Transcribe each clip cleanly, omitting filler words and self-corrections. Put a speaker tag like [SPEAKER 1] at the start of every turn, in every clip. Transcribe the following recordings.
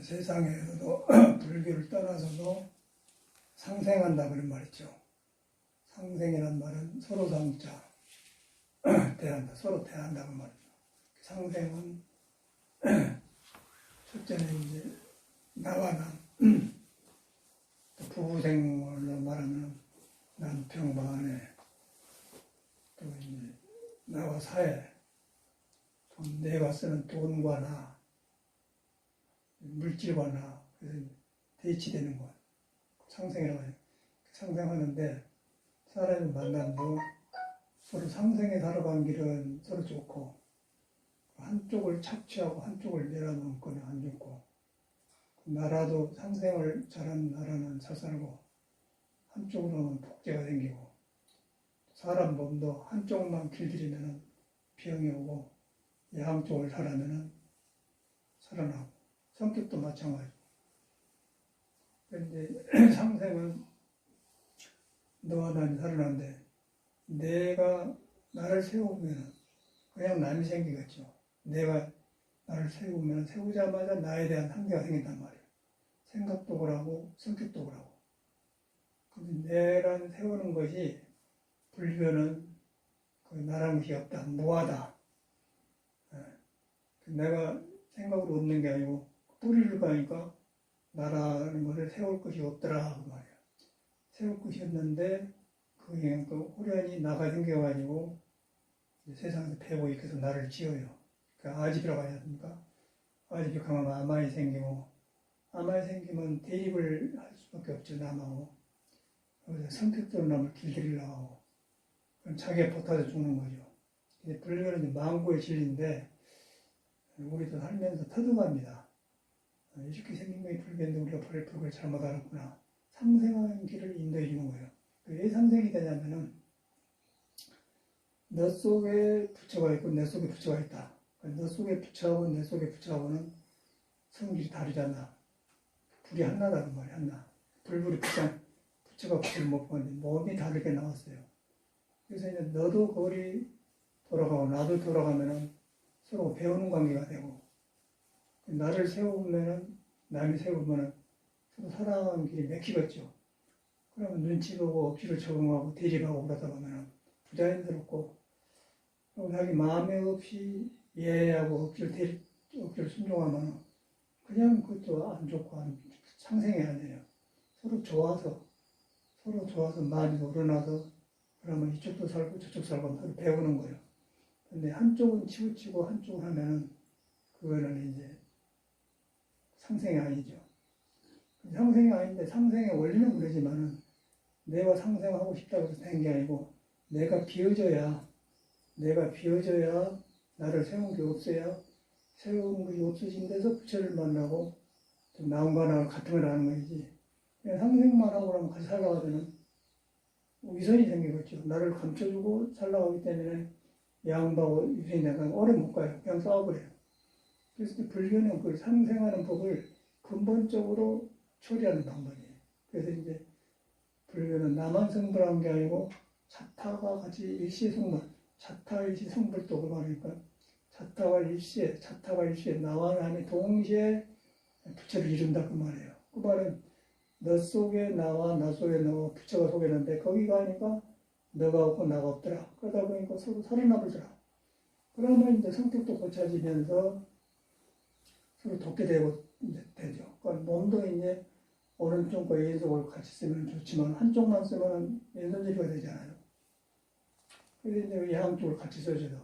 [SPEAKER 1] 세상에서도 불교를 떠나서도 상생한다 그런 말 있죠. 상생이란 말은 서로 상자 대한다, 서로 대한다 그 말이죠. 상생은 첫째는 이제 나와 남, 또 부부 생활로 말하면 남편과 아내, 또 이제 나와 사회, 또 내가 쓰는 돈과 나, 물질과 나, 그래서 대치되는 것, 상생이라고 해요. 상생하는데 사람을 만나도 서로 상생에 살아간 길은 서로 좋고, 한쪽을 착취하고 한쪽을 내려놓은 거는 안 좋고, 나라도 상생을 잘하는 나라는 잘 살고, 한쪽으로는 복제가 생기고, 사람 몸도 한쪽만 길들이면 병이 오고, 양쪽을 살아면 살아나고, 성격도 마찬가지고. 그런데 상생은 너와 나는 살아나는데, 내가 나를 세우면 그냥 남이 생기겠죠. 내가 나를 세우면 세우자마자 나에 대한 한계가 생긴단 말이에요. 생각도 그러고 성격도 그러고. 근데 내란 세우는 것이 불교는 그 나란 것이 없다, 무하다. 내가 생각으로 얻는 게 아니고 뿌리를 가니까 나라는 것을 세울 것이 없더라 그 말이에요. 세울 것이 없는데 그게 그 호련히 나가 생겨가지고 세상에서 배고 있어서 나를 지어요. 그 아집이라고 하지 않습니까? 아집이 강하면 아마이 생기고, 아마이 생기면 대립을 할 수밖에 없죠, 남하고. 그래서 성격적으로 남을 길들이려고 하고, 그럼 자기가 보타져 죽는 거죠. 근데 불교는 망고의 진리인데, 우리도 살면서 터득합니다. 이렇게 생긴 것이 불교인데 우리가 불교를 잘못 알았구나. 상생하는 길을 인도해 주는 거예요. 왜 상생이 되냐면은, 너 속에 부처가 있고 내 속에 부처가 있다. 너 속에 부처하고 내 속에 부처하고는 성질이 다르잖아. 불이 하나다 그 말이야, 하나. 불불이 부처가 불을 못 보는데 몸이 다르게 나왔어요. 그래서 이제 너도 거리 돌아가고 나도 돌아가면은 서로 배우는 관계가 되고, 나를 세우면은 남이 세우면은 서로 살아가는 길이 맥히겠죠. 그러면 눈치 보고 억지로 적응하고 대립하고 그러다 보면은 부자연스럽고, 자기 마음에 없이 예하고 억지로 순종하면 그냥 그것도 안 좋고 상생이 아니에요. 서로 좋아서 마음이 우러나서 그러면 이쪽도 살고 저쪽 살고 서로 배우는 거예요. 근데 한쪽은 치우치고 한쪽을 하면은 그거는 이제 상생이 아니죠. 상생이 아닌데 상생의 원리는 그러지만은 내가 상생하고 싶다고 해서 된 게 아니고 내가 비워져야 나를 세운 게 없어야 세운 것이 없어진 데서 부처를 만나고 좀 나음과 나랑 같은 걸 하는 거지. 그냥 상생만 하고 그러면 같이 살아가면 위선이 생기겠죠. 나를 감춰주고 살아가기 때문에 양보하고 위선이 내가 오래 못 가요. 그냥 싸워버려요. 그래서 불교는 그 상생하는 법을 근본적으로 처리하는 방법이에요. 그래서 이제 불교는 나만 성불한 게 아니고 차타가 같이 일시성불, 차타일시 성불도 그 말이니까 차타가 일시에 나와 남이 동시에 부처를 이룬다 그 말이에요. 그 말은 너 속에 나와 나 속에 너와 부처가 속에 있는데 거기가 아니까 너가 없고 나가 없더라. 그러다 보니까 서로 살아나버더라. 그러면 이제 성격도 고쳐지면서 서로 돕게 되고 되죠. 그러니까 몸도 이제 오른쪽과 왼쪽을 같이 쓰면 좋지만 한쪽만 쓰면 왼손잡이가 되잖아요. 그래서 이제 양쪽을 같이 써줘야 되고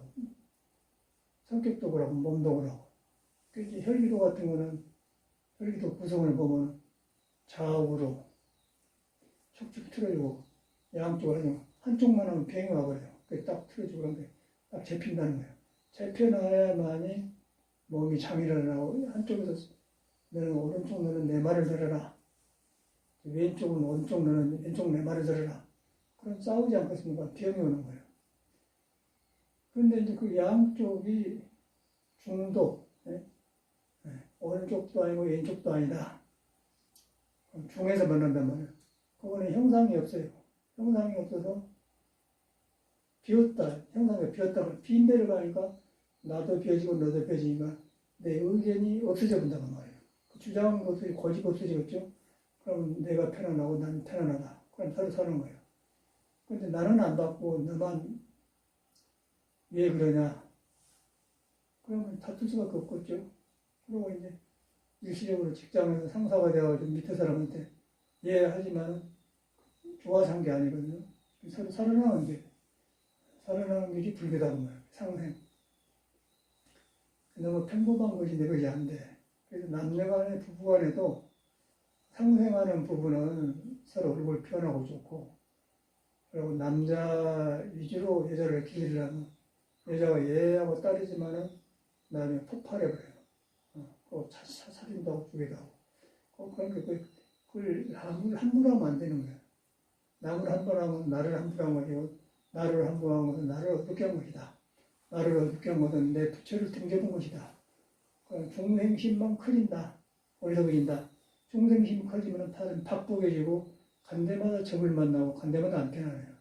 [SPEAKER 1] 성격도 그렇고 몸도 그렇고. 그래서 혈기도 같은 거는 혈기도 구성을 보면 좌우로 축축 틀어주고 양쪽으로 하면 한쪽만 하면 병이 와버려요. 그게 딱 틀어주고 그런데 딱 잡힌다는 거예요. 잡혀놔야만이 몸이 장일어나고 한쪽에서 너는 오른쪽 너는 내 말을 들어라. 왼쪽은 오른쪽 너는 왼쪽 내 말을 들어라. 그럼 싸우지 않겠습니까? 병이 오는 거예요. 그런데 이제 그 양쪽이 중도, 오른쪽도 아니고 왼쪽도 아니다. 중에서 만난단 말이에요. 그거는 형상이 없어요. 형상이 없어서 비었다. 형상이 비었다면 빈 데를 가니까 나도 비어지고 너도 비어지니까 내 의견이 없어져 본다고 말이에요. 그 주장한 것들이 고집 없어지겠죠. 그럼 내가 편안하고 난 편안하다. 그럼 서로 사는 거예요. 근데 나는 안 받고 너만 왜 그러냐. 그러면 다툴 수밖에 없겠죠. 그리고 이제 일시적으로 직장에서 상사가 되어가지고 밑에 사람한테 예 하지만 좋아서 한 게 아니거든요. 서로 살아나는 길이 불교다는 거예요. 상생. 너무 평범한 것이 내 것이 안 돼. 그래서 남녀간에 부부간에도 상생하는 부부는 서로 얼굴 표현하고 좋고, 그리고 남자 위주로 여자를 기르려면 여자가 얘하고 딸이지만은 나중에 폭발해버려요. 그 살인도 하고 죽이도 하고. 그러니까 그걸 함부로 하면 안 되는 거예요. 남을 함부로 하면 나를 함부로 한 것이고, 나를 함부로 한 것은 나를 어둡게 한 것이다. 나를 어둡게 한 것은 내 부처를 등져본 것이다. 중생심만 커진다. 어디서 커진다. 중생심이 커지면 다른 박복해지고 간데마다 적을 만나고 간데마다 안 편안해요.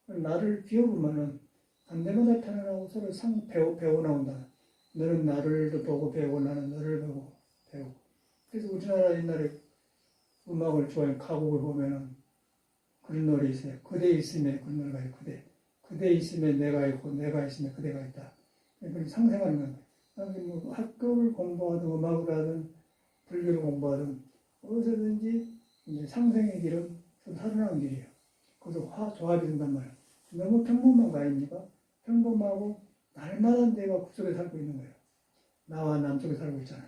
[SPEAKER 1] 나를 비워보면은 간데마다 편안하고 서로 배워 나온다. 너는 나를 보고 배우고 나는 너를 보고 배우고. 그래서 우리나라 옛날에 음악을 좋아하는 가곡을 보면은 그런 노래 있어요. 그대 있으면 그런 노래가 있고 그대 있으면 내가 있고 내가 있으면 그대가 있다. 그걸 상생하는 거예요. 뭐 학교를 공부하든 음악을 하든 불교를 공부하든 어디서든지 이제 상생의 길은 좀 살아나는 길이에요. 거기서 조합이 된단 말이에요. 너무 평범한 거 아닙니까? 평범하고 날마다 내가 그 속에 살고 있는 거예요. 나와 남 속에 살고 있잖아요.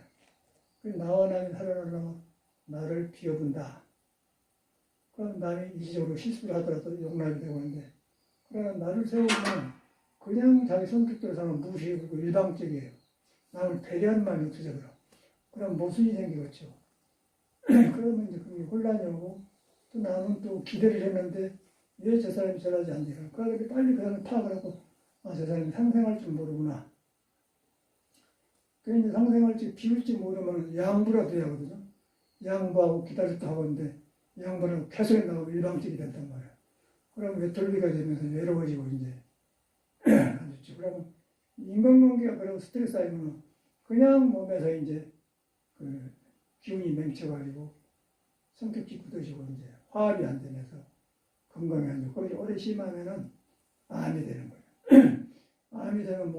[SPEAKER 1] 그래서 나와 남이 살아나려면 나를 비워본다. 그럼 남이 일시적으로 실수를 하더라도 용납이 되고 있는데, 그러나 나를 세우면 그냥 자기 성격대로 사는 무시하고 일방적이에요. 남을 배려하는 마음이 없어져 버려. 그럼 모순이 생기겠죠. 그러면 이제 그게 혼란이 오고, 또 남은 또 기대를 했는데 왜 저 사람이 저러지 않냐. 그러니까 빨리 그 사람을 파악을 하고, 아, 저 사람이 상생할 줄 모르구나. 그런데 상생할 줄 비울지 모르면 양보라도 해야 하거든요. 양보하고 기다렸다 하고 있는데 양보는 계속 나오고 일방적이 된단 말이에요. 그럼 외톨이가 되면서 외로워지고 이제 안 좋죠. 그러면 인간관계가 그러고 스트레스 쌓이면 그냥 몸에서 이제 그 기운이 맹쳐가지고 성격이 굳어지고 이제 화합이 안 되면서 건강이 안 좋고 거기 오래 심하면은 암이 되는 거예요. 암이 되면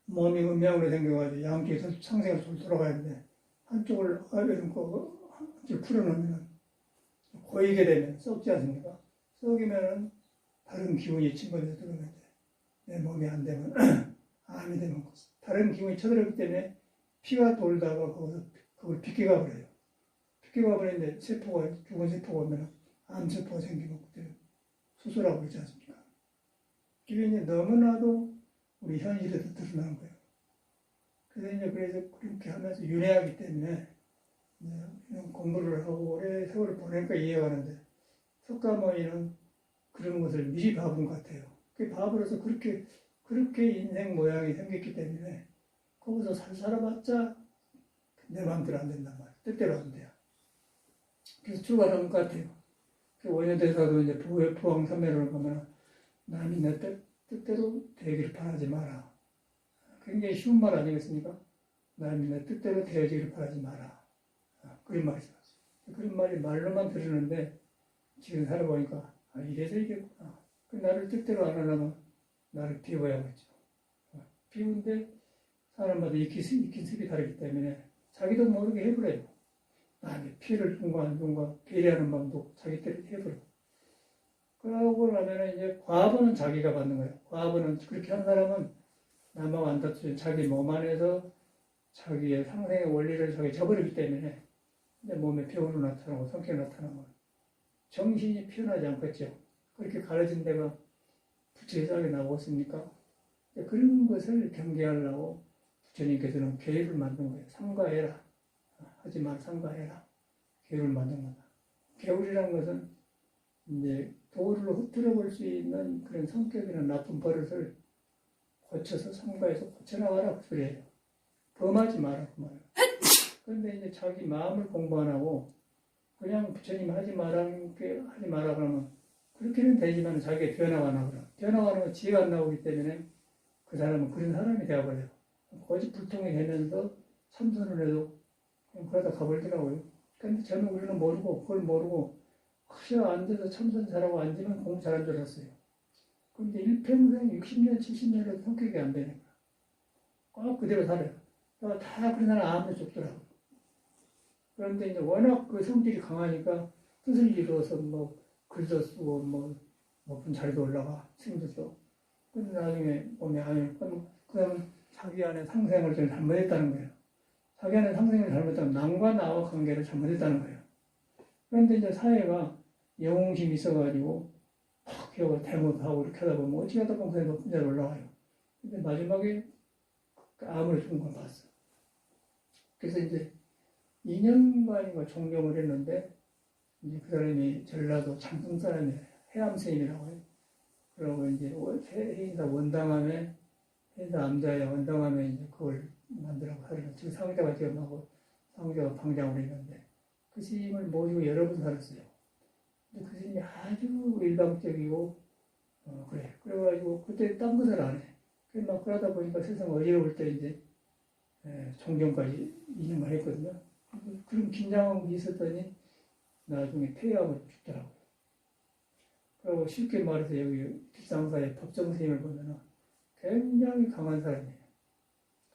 [SPEAKER 1] 몸이 음양으로 생겨가지고 양쪽에서 상생을 좀 돌아가야 되는데 한쪽을 아래놓고 한쪽 풀어놓으면 고이게 되면 썩지 않습니까? 썩이면은 다른 기운이 침범해서 들어오는데 내 몸이 안 되면 암이 되는 거죠. 다른 기운이 쳐들어오기 때문에 피가 돌다가 거기서 그걸 빗겨가 버려요. 빗겨가 버리는데 세포가 죽은 세포가 오면 암세포가 생기고 그때 수술하고 있지 않습니까? 이게 이제 너무나도 우리 현실에서 드러나는 거예요. 그래서 그렇게 하면서 윤회하기 때문에 이런 공부를 하고 오래 세월을 보내니까 이해가는데 석가모니는 그런 것을 미리 봐본 것 같아요. 그 봐버려서 그렇게 인생 모양이 생겼기 때문에 거기서 살아봤자 내 마음대로 안 된단 말이에요. 뜻대로 안 돼요. 그래서 출발한 것 같아요. 그 원효대사도 이제 부왕 삼매를 보면 남이 내 뜻대로 되기를 바라지 마라. 굉장히 쉬운 말 아니겠습니까? 남이 내 뜻대로 되어지기를 바라지 마라. 그런 말이 있어요. 그런 말이 말로만 들으는데 지금 살아보니까 이래서 이겠구나. 나를 뜻대로 안 하려면 나를 비워야겠죠. 비운데 사람마다 익힌 습이 다르기 때문에 자기도 모르게 해버려요. 남의 피해를 준과 안 준과 배려하는 마음도 자기 때로 해버려요. 그러고 나면 이제 과보는 자기가 받는 거예요. 과보는 그렇게 한 사람은 남하고 안 다투죠. 자기 몸 안에서 자기의 상생의 원리를 자기 저버리기 때문에 내 몸에 병으로 나타나고 성격이 나타나고 정신이 피어나지 않겠죠. 그렇게 가려진 데가 부처의상에 나오겠습니까? 그런 것을 경계하려고 부처님께서는 계율을 만든 거예요. 삼가해라. 하지만 삼가해라. 계율을 만든 거다. 계율이라는 것은 이제 도를 흐트러 볼 수 있는 그런 성격이나 나쁜 버릇을 고쳐서 삼가해서 고쳐나가라 그 소리예요. 범하지 마라 그 말이에요. 그런데 이제 자기 마음을 공부 안 하고 그냥 부처님 하지 마라 그러면 그렇게는 되지만 자기의 변화가 나오라. 변화가 나면 지혜가 안 나오기 때문에 그 사람은 그런 사람이 되어버려요. 거짓 불통이 되면서 참선을 해도 그냥 그러다 가버리더라고요. 근데 저는 우리는 모르고, 그걸 모르고, 그저 앉아서 참선 잘하고 앉으면 공부 잘한 줄 알았어요. 근데 일평생 60년, 70년에도 성격이 안 되는 거야. 꼭 그대로 살아요. 다 그런 사람 아무도 죽더라고요. 그런데 이제 워낙 그 성질이 강하니까 뜻을 이루어서 뭐 글도 쓰고 뭐 높은 자리도 올라가 책도 써. 근데 나중에 보면 아니 그러면 자기 안에 상생을 좀 잘못했다는 거예요. 자기 안에 상생을 잘못하면 남과 나와 관계를 잘못했다는 거예요. 그런데 이제 사회가 영웅심이 있어가지고 팍 기억을 대못하고 이렇게 하다 보면 어찌 하다 보면 높은 자리 올라가요. 근데 마지막에 암으로 죽은 걸 봤어. 그래서 이제 2년간인가 종경을 했는데 이제 그 사람이 전라도 장흥 사람이에요. 해암스님이라고 해요. 그러고 이제 해인사 원당함에 해인사 암자에 원당함에 이제 그걸 만들라고 하려고 지금 상자가 지금하고 상자가 방장으로 있는데 그 스님을 모시고 여러 번 살았어요. 근데 그 스님이 아주 일방적이고 그래. 그래가지고 그때 딴 것을 안 해. 그래서 막 그러다 보니까 세상 어지러울 때 이제 종경까지 2년간 했거든요. 그런 긴장이 있었더니 나중에 폐암으로 죽더라고요. 그리고 쉽게 말해서 여기 뒷상사의 법정 스님을 보면은 굉장히 강한 사람이에요.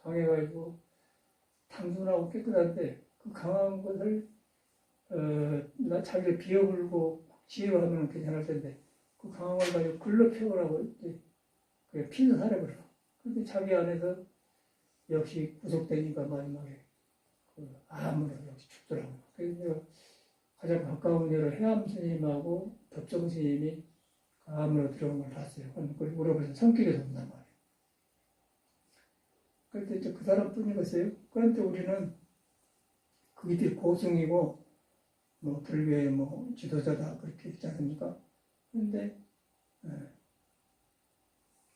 [SPEAKER 1] 강해가지고 단순하고 깨끗한데 그 강한 것을 자기를 비워불고 지혜로 하면 괜찮을 텐데 그 강한 걸 가지고 글로 표현하고 이제 그게 피서 살아버려. 근데 자기 안에서 역시 구속되니까 마지막에 그 암으로 역시 죽더라고요. 그래서 가장 가까운 데로 해암 스님하고 법정 스님이 암으로 들어온 걸 봤어요. 그걸 물어보면 성격이 좋단 말이에요. 그런데 이제 그 사람뿐이겠어요. 그런데 우리는 그들이 고승이고 뭐 불교의 뭐 지도자다 그렇게 있지 않습니까? 그런데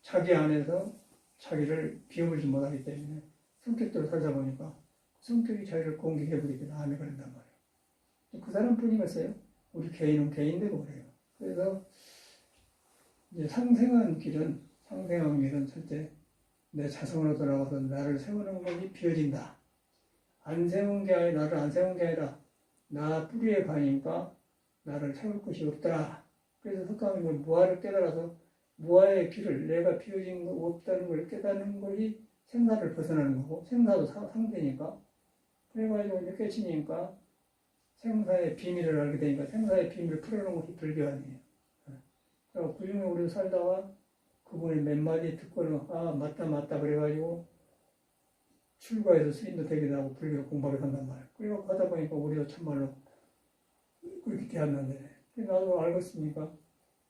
[SPEAKER 1] 자기 안에서 자기를 비워보지 못하기 때문에 성격대로 살다 보니까 성격이 자기를 공격해버리기 때문에 암에 걸린단 말이에요. 그 사람뿐이겠어요. 우리 개인은 개인대로 그래요. 그래서 이제 상생한 길은 절대 내 자성으로 돌아가서 나를 세우는 것이 비워진다. 안 세운 게 아니라 나를 안 세운 게 아니라 나 뿌리에 가니까 나를 세울 것이 없더라. 그래서 석가모니 무아를 깨달아서 무아의 길을 내가 비워진 거 없다는 걸 깨닫는 것이 생사를 벗어나는 거고 생사도 상대니까 그래가지고 이제 깨치니까 생사의 비밀을 알게 되니까 생사의 비밀을 풀어놓은 것이 불교 아니에요. 그리고 그중에 우리도 살다가 그분이 몇 마디 듣고는 아 맞다 그래가지고 출가해서 스님도 되기도 하고 불교를 공부하게 한단 말이에요. 그리고 하다 보니까 우리도 참말로 그렇게 되었는데 나도 알겠습니까?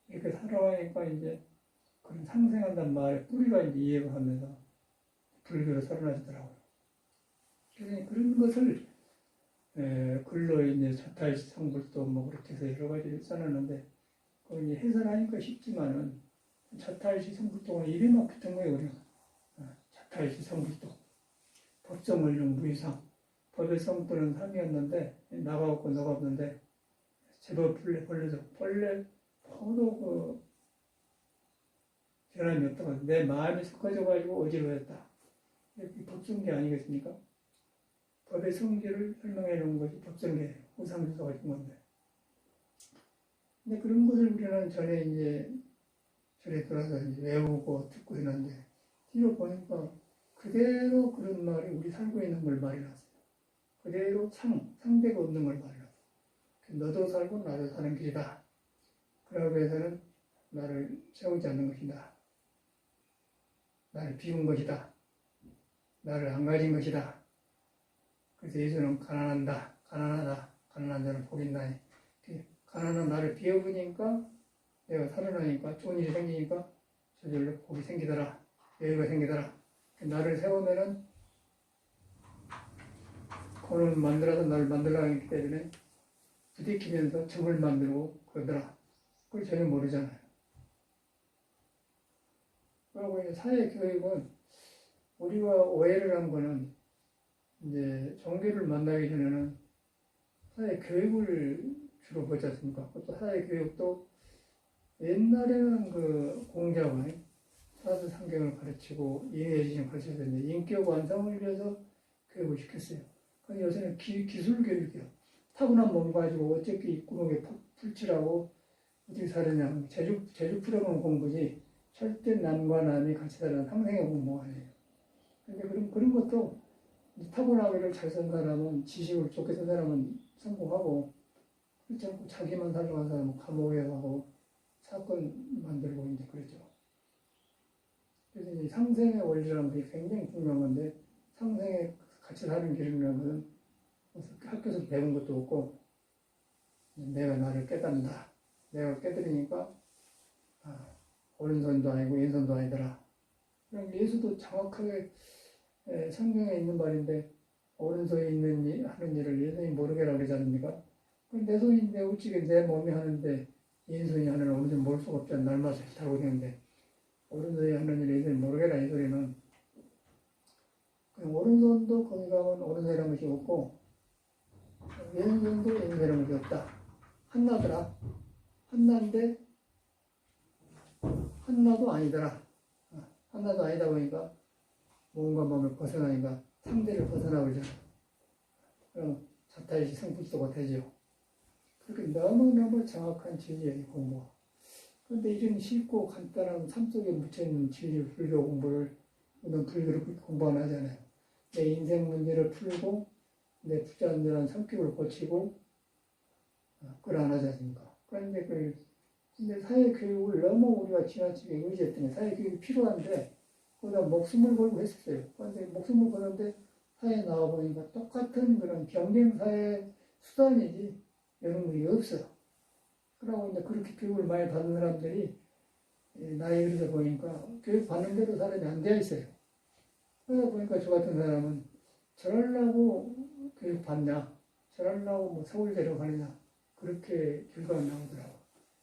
[SPEAKER 1] 이렇게 살아가니까 이제 그런 상생한다는 말의 뿌리가 이제 이해가 하면서 불교로 살아나시더라고요. 그래서 그런 것을 글로 이제 자타일시 성불도 뭐 그렇게 해서 여러 가지를 써놨는데 그걸 이제 해설하니까 쉽지만은 자타일시 성불도가 이름만 붙은 거예요, 우리가. 자타일시 성불도. 법정을용 무이상. 법의 성도는 3이었는데 나가고 나갔는데 제법 벌레 포도 그 변함이 없다고 내 마음이 섞어져가지고 어지러웠다. 이게 법정계 아니겠습니까? 법의 성질을 설명해 놓은 것이 법정계예요. 우상주사가 준 건데. 근데 그런 것을 우리는 전에 이제 절에 들어서 이제 외우고 듣고 했는데 뒤로 보니까 그대로 그런 말이 우리 살고 있는 걸 말해놨어요. 그대로 상대가 없는 걸 말해놨어요. 너도 살고 나도 사는 길이다. 그러기 위해서는 나를 세우지 않는 것이다. 나를 비운 것이다. 나를 안 가진 것이다. 그래서 예수는 가난하다. 가난한 자는 복이 있나니. 가난한 나를 비워보니까 내가 살아나니까 좋은 일이 생기니까 저절로 복이 생기더라. 여유가 생기더라. 나를 세우면은 그는 만들어서 나를 만들려고 했기 때문에 부딪히면서 점을 만들고 그러더라. 그걸 전혀 모르잖아요. 그리고 이제 사회교육은 우리가 오해를 한 거는 이제 종교를 만나기 전에는 사회교육을 주로 보지 않습니까? 또 사회교육도 옛날에는 그 공자가 사주상경을 가르치고 인외지정 가르쳤는데 인격 완성을 위해서 교육을 시켰어요. 근데 요새는 기술 교육이요. 타고난 몸 가지고 어떻게 입구멍에 풀칠하고 어떻게 사느냐. 제주 풀어놓은 공부지 절대 남과 남이 같이 사는 상생의 공부가 아니에요. 근데 그런 것도 타고나기를 잘 쓴 사람은 지식을 좋게 쓴 사람은 성공하고 그렇지 않고 자기만 살아간 사람은 감옥에 가고 사건 만들고 이제 그러죠. 그래서 이 상생의 원리라는 게 굉장히 중요한 건데 상생에 같이 사는 길이라는 것은 학교에서 배운 것도 없고 내가 나를 깨닫는다. 내가 깨달으니까 오른손도 아니고 왼손도 아니더라. 그럼 예수도 정확하게 성경에 있는 말인데 오른손에 있는 하는 일을 왼손이 모르게 하라 그러지 않습니까? 내 손인데 어찌게 내 몸이 하는데 왼손이 하는 오른손이 모를 수가 없잖아. 날마다 타고 있는데 오른손이 하는 일을 왼손이 모르게라 이 소리는 오른손도 거기 가면 오른손이라는 것이 없고 왼손도 왼손이라는 것이 없다. 한나더라. 한나인데 한나도 아니더라. 한나도 아니다 보니까 몸과 몸을 벗어나니까 상대를 벗어나버리잖아. 그럼 자타의식 성품도 못하죠. 그렇게 너무너무 정확한 진리의 공부. 그런데 이런 쉽고 간단한 삶 속에 묻혀있는 진리 불교 공부를 우리는 불교를 공부 안 하잖아요. 내 인생 문제를 풀고 내 부자연한 성격을 고치고 그걸 안 하지 않습니까? 그런데 근데 사회교육을 너무 우리가 지나치게 의지했더니 사회교육이 필요한데 거기다 목숨을 걸고 했었어요. 그런데 목숨을 거는데 사회에 나와보니까 똑같은 그런 경쟁사회 수단이지 이런 게 없어요. 그러고 이제 그렇게 교육을 많이 받는 사람들이 나이 들어서 보니까 교육 받는 대로 사람이 안 되어 있어요. 그러다 보니까 저 같은 사람은 저러려고 교육 받냐, 저러려고 뭐 서울대로 가느냐 그렇게 결과가 나오더라고.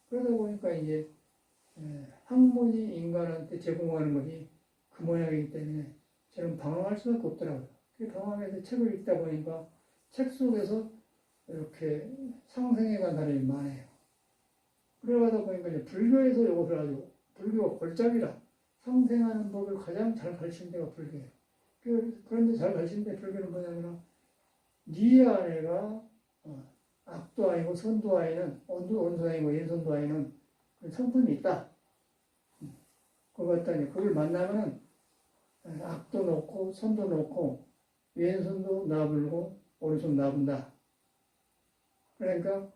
[SPEAKER 1] 그러다 보니까 이제 학문이 인간한테 제공하는 것이 그 모양이기 때문에 저는 방황할 수밖에 없더라고요. 그 방황해서 책을 읽다 보니까 책 속에서 이렇게 상생해간 사람이 많아요. 그러다 보니까 이제 불교에서 이것을 아주 불교가 골짜기라 상생하는 법을 가장 잘 가르치는 데가 불교예요. 그런데 잘 가르치는 데 불교는 뭐냐면 네 아내가 악도 아니고 선도 아니는 온도 아니고 왼손도 아니는 성품이 있다. 그거 같다니 그걸 만나면은 악도 놓고 손도 놓고 왼손도 나불고 오른손 나분다. 그러니까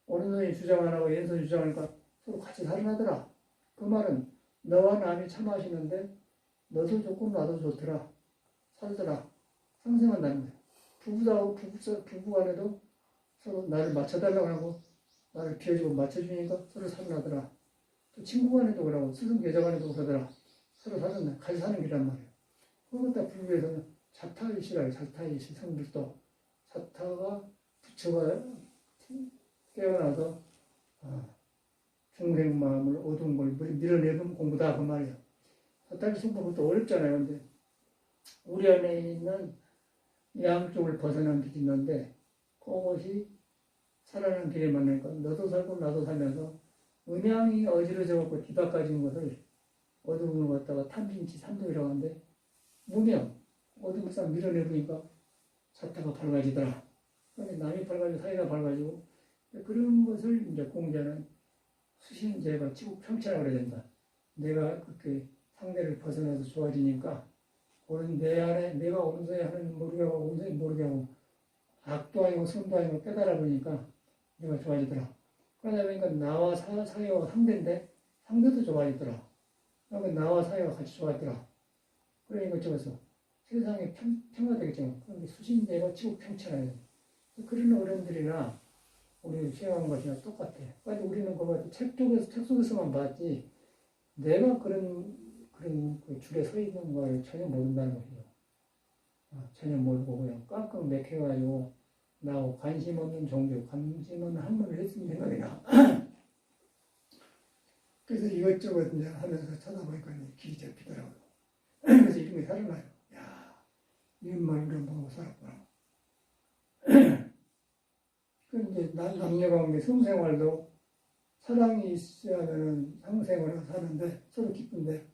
[SPEAKER 1] 오른손이 주장 안 하고 왼손이 주장하니까 서로 같이 살아나더라. 그 말은 너와 남이 차 마시는데 너도 좋고 나도 좋더라. 살더라. 상생한다는 거예요. 부부 간에도 서로 나를 맞춰달라고 하고 나를 비워주고 맞춰주니까 서로 살아나더라. 또 친구 간에도 그러고 스승 계자 간에도 그러더라. 서로 살아나 같이 사는 길이란 말이에요. 그것 다 불교에서는 자타의식이라고 자타의식 성불도 자타가 부처가 깨어나서 중생 마음을 어두운 걸 밀어내는 공부다 그 말이에요. 자타의식 성불도 어렵잖아요. 근데 우리 안에 있는 양쪽을 벗어난 빛이 있는데 그것이 살아나는 길에 만나니까 너도 살고 나도 살면서 음양이 어지러져 갖고 뒤바꿔진 것을 어두운 걸 갖다가 탐진치 삼도이라고 하는데 무명 어두운 싹 밀어내보니까 자타가 밝아지더라. 그런데 남이 밝아지고 사이가 밝아지고 그런 것을 이제 공자는 수신제가 치국평천이라고 그래야 된다. 내가 그렇게 상대를 벗어나서 좋아지니까 내 안에 내가 오른손에 하는 모르게 하고 오른손에 모르게 하고 악도 아니고 선도 아니고 깨달아 보니까 내가 좋아지더라. 그러다 보니까 나와 사회와 상대인데 상대도 좋아지더라. 그러니까 나와 사회가 같이 좋아지더라. 그러니까 저기서 세상이 평화되겠죠. 그런데 수신제가 치국평천이에요. 그런 어른들이나 우리 시행한 것이나 똑같아. 그러니까 우리는 그거 책 속에서만 봤지 내가 그런 그 줄에 서 있는 걸 전혀 모른다는 것이죠. 전혀 모르고 그냥 깡깡 맥혀가지고 나하고 관심 없는 종교, 관심 없는 학문을 했으면 생각이 나. 그래서 이것저것 이제 하면서 찾아보니까 길이 잡히더라고요. 그래서 이름이 살아나요. 야, 이름만 이런 방법 살았구나. 그 이제 남녀관계 성생활도 사랑이 있어야면은 상생을 사는데 서로 기쁜데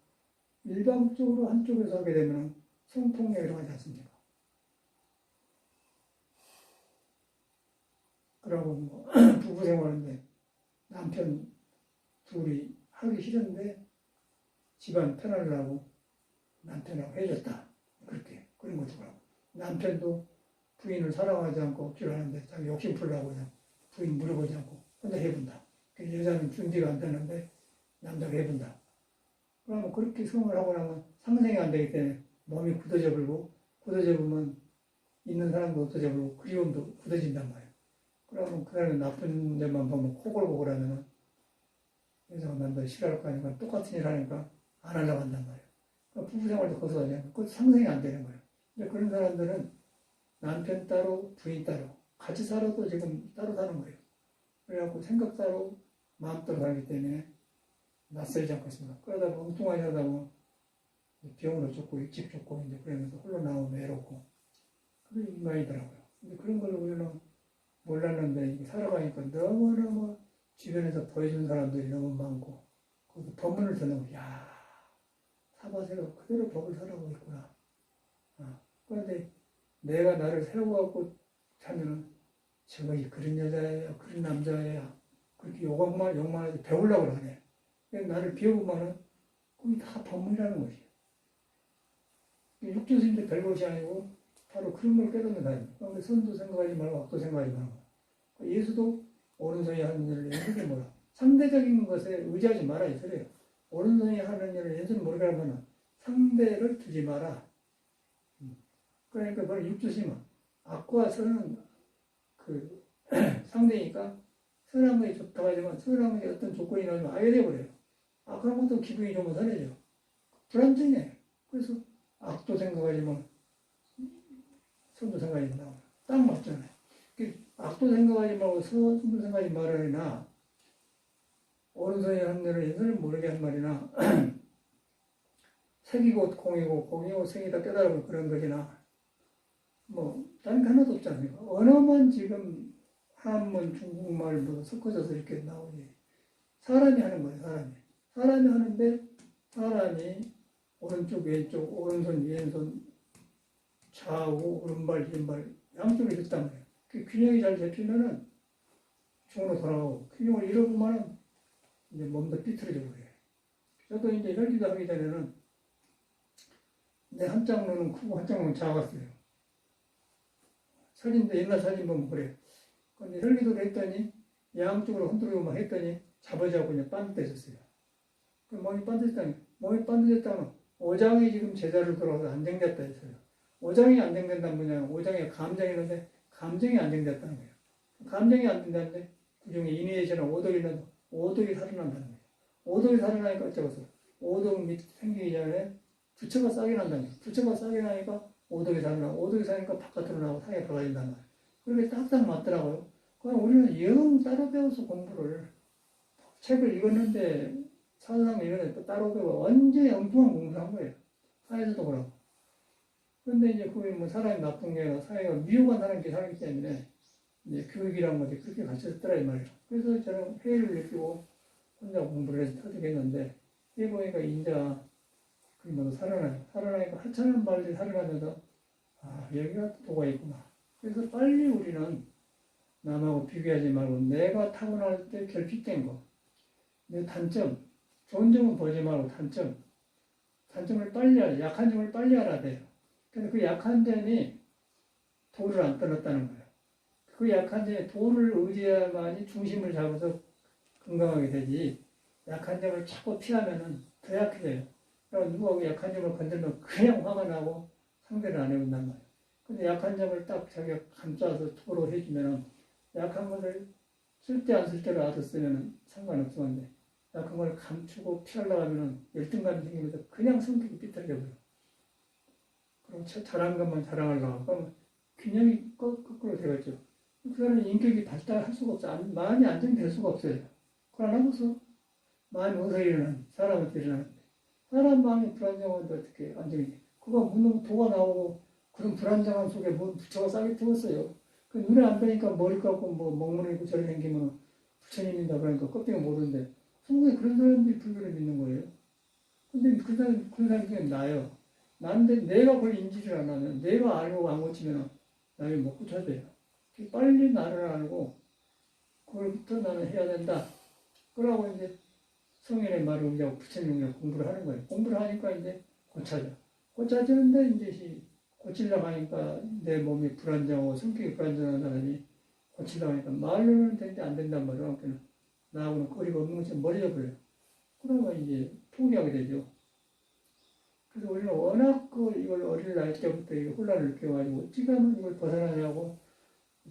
[SPEAKER 1] 일방적으로 한쪽에서 하게 되면 성폭력이 일어나지 않습니까? 그러고 뭐 부부 생활인데 남편 둘이 하기 싫은데 집안 편하려고 남편하고 해줬다. 그렇게 그런 것도 그렇고 남편도 부인을 사랑하지 않고 억지로 하는데 자기 욕심 풀려고 그냥 부인 물어보지 않고 혼자 해본다. 여자는 준비가 안 되는데 남자가 해본다. 그러면 그렇게 성을 하고 나면 상생이 안 되기 때문에 몸이 굳어져 버리고 굳어져 보면 있는 사람도 굳어져 버리고 그리움도 굳어진단 말이에요. 그러면 그 사람이 나쁜 데만 보면 코골고 그러면은 여자가 남자를 싫어할 거 아니까 똑같은 일 하니까 안 하려고 한단 말이에요. 그러니까 부부 생활도 거기서 하냐. 그것도 상생이 안 되는 거예요. 근데 그런 사람들은 남편 따로 부인 따로 같이 살아도 지금 따로 사는 거예요. 그래갖고 생각 따로 마음 따로 살기 때문에 낯설지 않고 있습니다. 그러다 보면 엉뚱하게 하다 보면 병원을 쫓고 일찍 쫓고 이제 그러면서 홀로 나오면 외롭고 그게 이만이더라고요. 근데 그런 걸 우리는 몰랐는데 살아가니까 너무너무 주변에서 보여주는 사람들이 너무 많고 거기서 법문을 듣는 거, 야 사바세가 그대로 법을 살아가고 있구나. 그런데 내가 나를 세워갖고 자면은 저것이 그런 여자예요, 그런 남자예요. 그렇게 욕만 하지 배우려고 그러네. 나를 비워보면은 그게 다 법문이라는 것이에요. 육조스님도 별것이 아니고 바로 그런 걸 깨닫는 사람이에요. 그러니까 선도 생각하지 말고 악도 생각하지 말고. 예수도 오른손이 하는 일을 왼손이 뭐라. 상대적인 것에 의지하지 마라 이 소리예요. 오른손이 하는 일을 왼손이 모르게 하면 상대를 두지 마라. 그러니까 바로 육조심은 악과 선은 그 상대니까 선한 것이 좋다고 하지만 선한 것이 어떤 조건이 나오면 아예 돼버려요. 악한 것도 기분이 좋으면 선해져. 불안정해. 그래서 악도 생각하지만 선도 생각하지 말고 딱 맞잖아요. 악도 생각하지 말고 선도 생각하지 말으나 오른손이 하는 일을 왼손이 모르게 한 말이나 색이고 공이고 공이고 색이다 깨달으면 그런 것이나 뭐 다른 게 하나도 없지 않습니까? 언어만 지금 한문 중국말 뭐 섞어져서 이렇게 나오지. 사람이 하는 거예요. 사람이 하는데 사람이 오른쪽 왼쪽 오른손 왼손 좌우 오른발 왼발 양쪽이 됐단 말이에요. 그 균형이 잘 잡히면은 중으로 돌아가고 균형을 잃어보면은 이제 몸도 삐뚤어져 버려요. 저도 이제 혈기도 하기 전에는 내 한짝 눈은 크고 한짝 눈은 작았어요. 사진도 옛날 사진 보면 그래요. 근데 혈기도를 했더니 양쪽으로 흔들고만 했더니 잡아지고 그냥 반듯해졌어요. 그 몸이 반듯했다면 오장이 지금 제자를 돌아서 안정됐다 했어요. 오장이 안정된다는 뭐냐면 오장에 감정이 있는데 감정이 안정됐다는 거예요. 감정이 안정된다는데 그중에 인의에서는 오덕이 살아난다는 거예요. 오덕이 살아나니까 어쩌겠어. 오덕 밑 생기기 전에 부처가 싸게 난다는 거예요. 부처가 싸게 나니까 오덕이 살아나고 오덕이 사니까 바깥으로 나오고 상에 들어가진단 말이에요. 그렇게 딱딱 맞더라고요. 그럼 우리는 영 따로 배워서 공부를 책을 읽었는데 사상 이런 데 따로 배워 완전히 엉뚱한 공부를 한 거예요. 사회에서도 그렇고. 그런데 이제 그게 뭐 사람이 나쁜 게 아니라 사회가 미혹한 사람들이 살기 때문에 이제 교육이란 것이 그렇게 가르쳐졌더라 이 말이에요. 그래서 저는 회의를 느끼고 혼자 공부를 해서 터득했는데 해보니까 인자 그게 모두 살아나니까 하찮은 말들이 살아나면서 여기가 도가 있구나. 그래서 빨리 우리는 남하고 비교하지 말고 내가 타고날 때 결핍된 거, 내 단점, 좋은 점은 보지 말고 단점을 빨리 알아, 약한 점을 빨리 알아야 돼요. 근데 그 약한 점이 도를 안 떠났다는 거예요. 그 약한 점에 도를 의지해야만이 중심을 잡아서 건강하게 되지. 약한 점을 자꾸 피하면은 더 약해져요. 그러니까 누가 그 약한 점을 건들면 그냥 화가 나고 상대를 안 해본단 말이에요. 근데 약한 점을 딱 자기가 감싸서 토로 해주면은 약한 것을 쓸 때 안 쓸 때로 알았으면 상관없었는데 약한 걸 감추고 피하려고 하면은 열등감이 생기면서 그냥 성격이 삐뚤어져 버려요. 그럼 잘한 것만 자랑하려고 하고 그러면 균형이 거꾸로 되겠죠. 그 사람은 인격이 발달할 수가 없어요. 마음이 안정될 수가 없어요. 그걸 안 하고서 마음이 어디서 일어나는 사람한테 일어나는데 사람 마음이 불안정한데 어떻게 안정이 돼? 그거 묻는 도가 나오고 그런 불안정함 속에 뭐 부처가 싸게 태웠어요. 그 눈에 안 보니까 머리 깎고 뭐 먹물이 있고 저리 생기면 부처님이다 그러니까 껍데기 모르는데 성공에 그런 사람들이 불교를 믿는 거예요. 근데 그런 사람 중에 나요. 난데 내가 그걸 인지를 안 하면 내가 알고 안 고치면 나를 못 고쳐줘요. 빨리 나를 알고 그걸부터 나는 해야 된다. 그러고 이제 성인의 말을 의지하고 부처님을 공부를 하는 거예요. 공부를 하니까 이제 고쳐져. 고쳐지는데 이제 고치려고 하니까 내 몸이 불안정하고 성격이 불안정한 사람이 고치려고 하니까 말로는 되는데 안 된단 말이에요. 나하고는 거리가 없는 것처럼 멀어져 버려요. 그러면 이제 포기하게 되죠. 그래서 우리는 워낙 이걸 어릴 나이 때부터 혼란을 느껴가지고 어찌 하면 이걸 벗어나냐고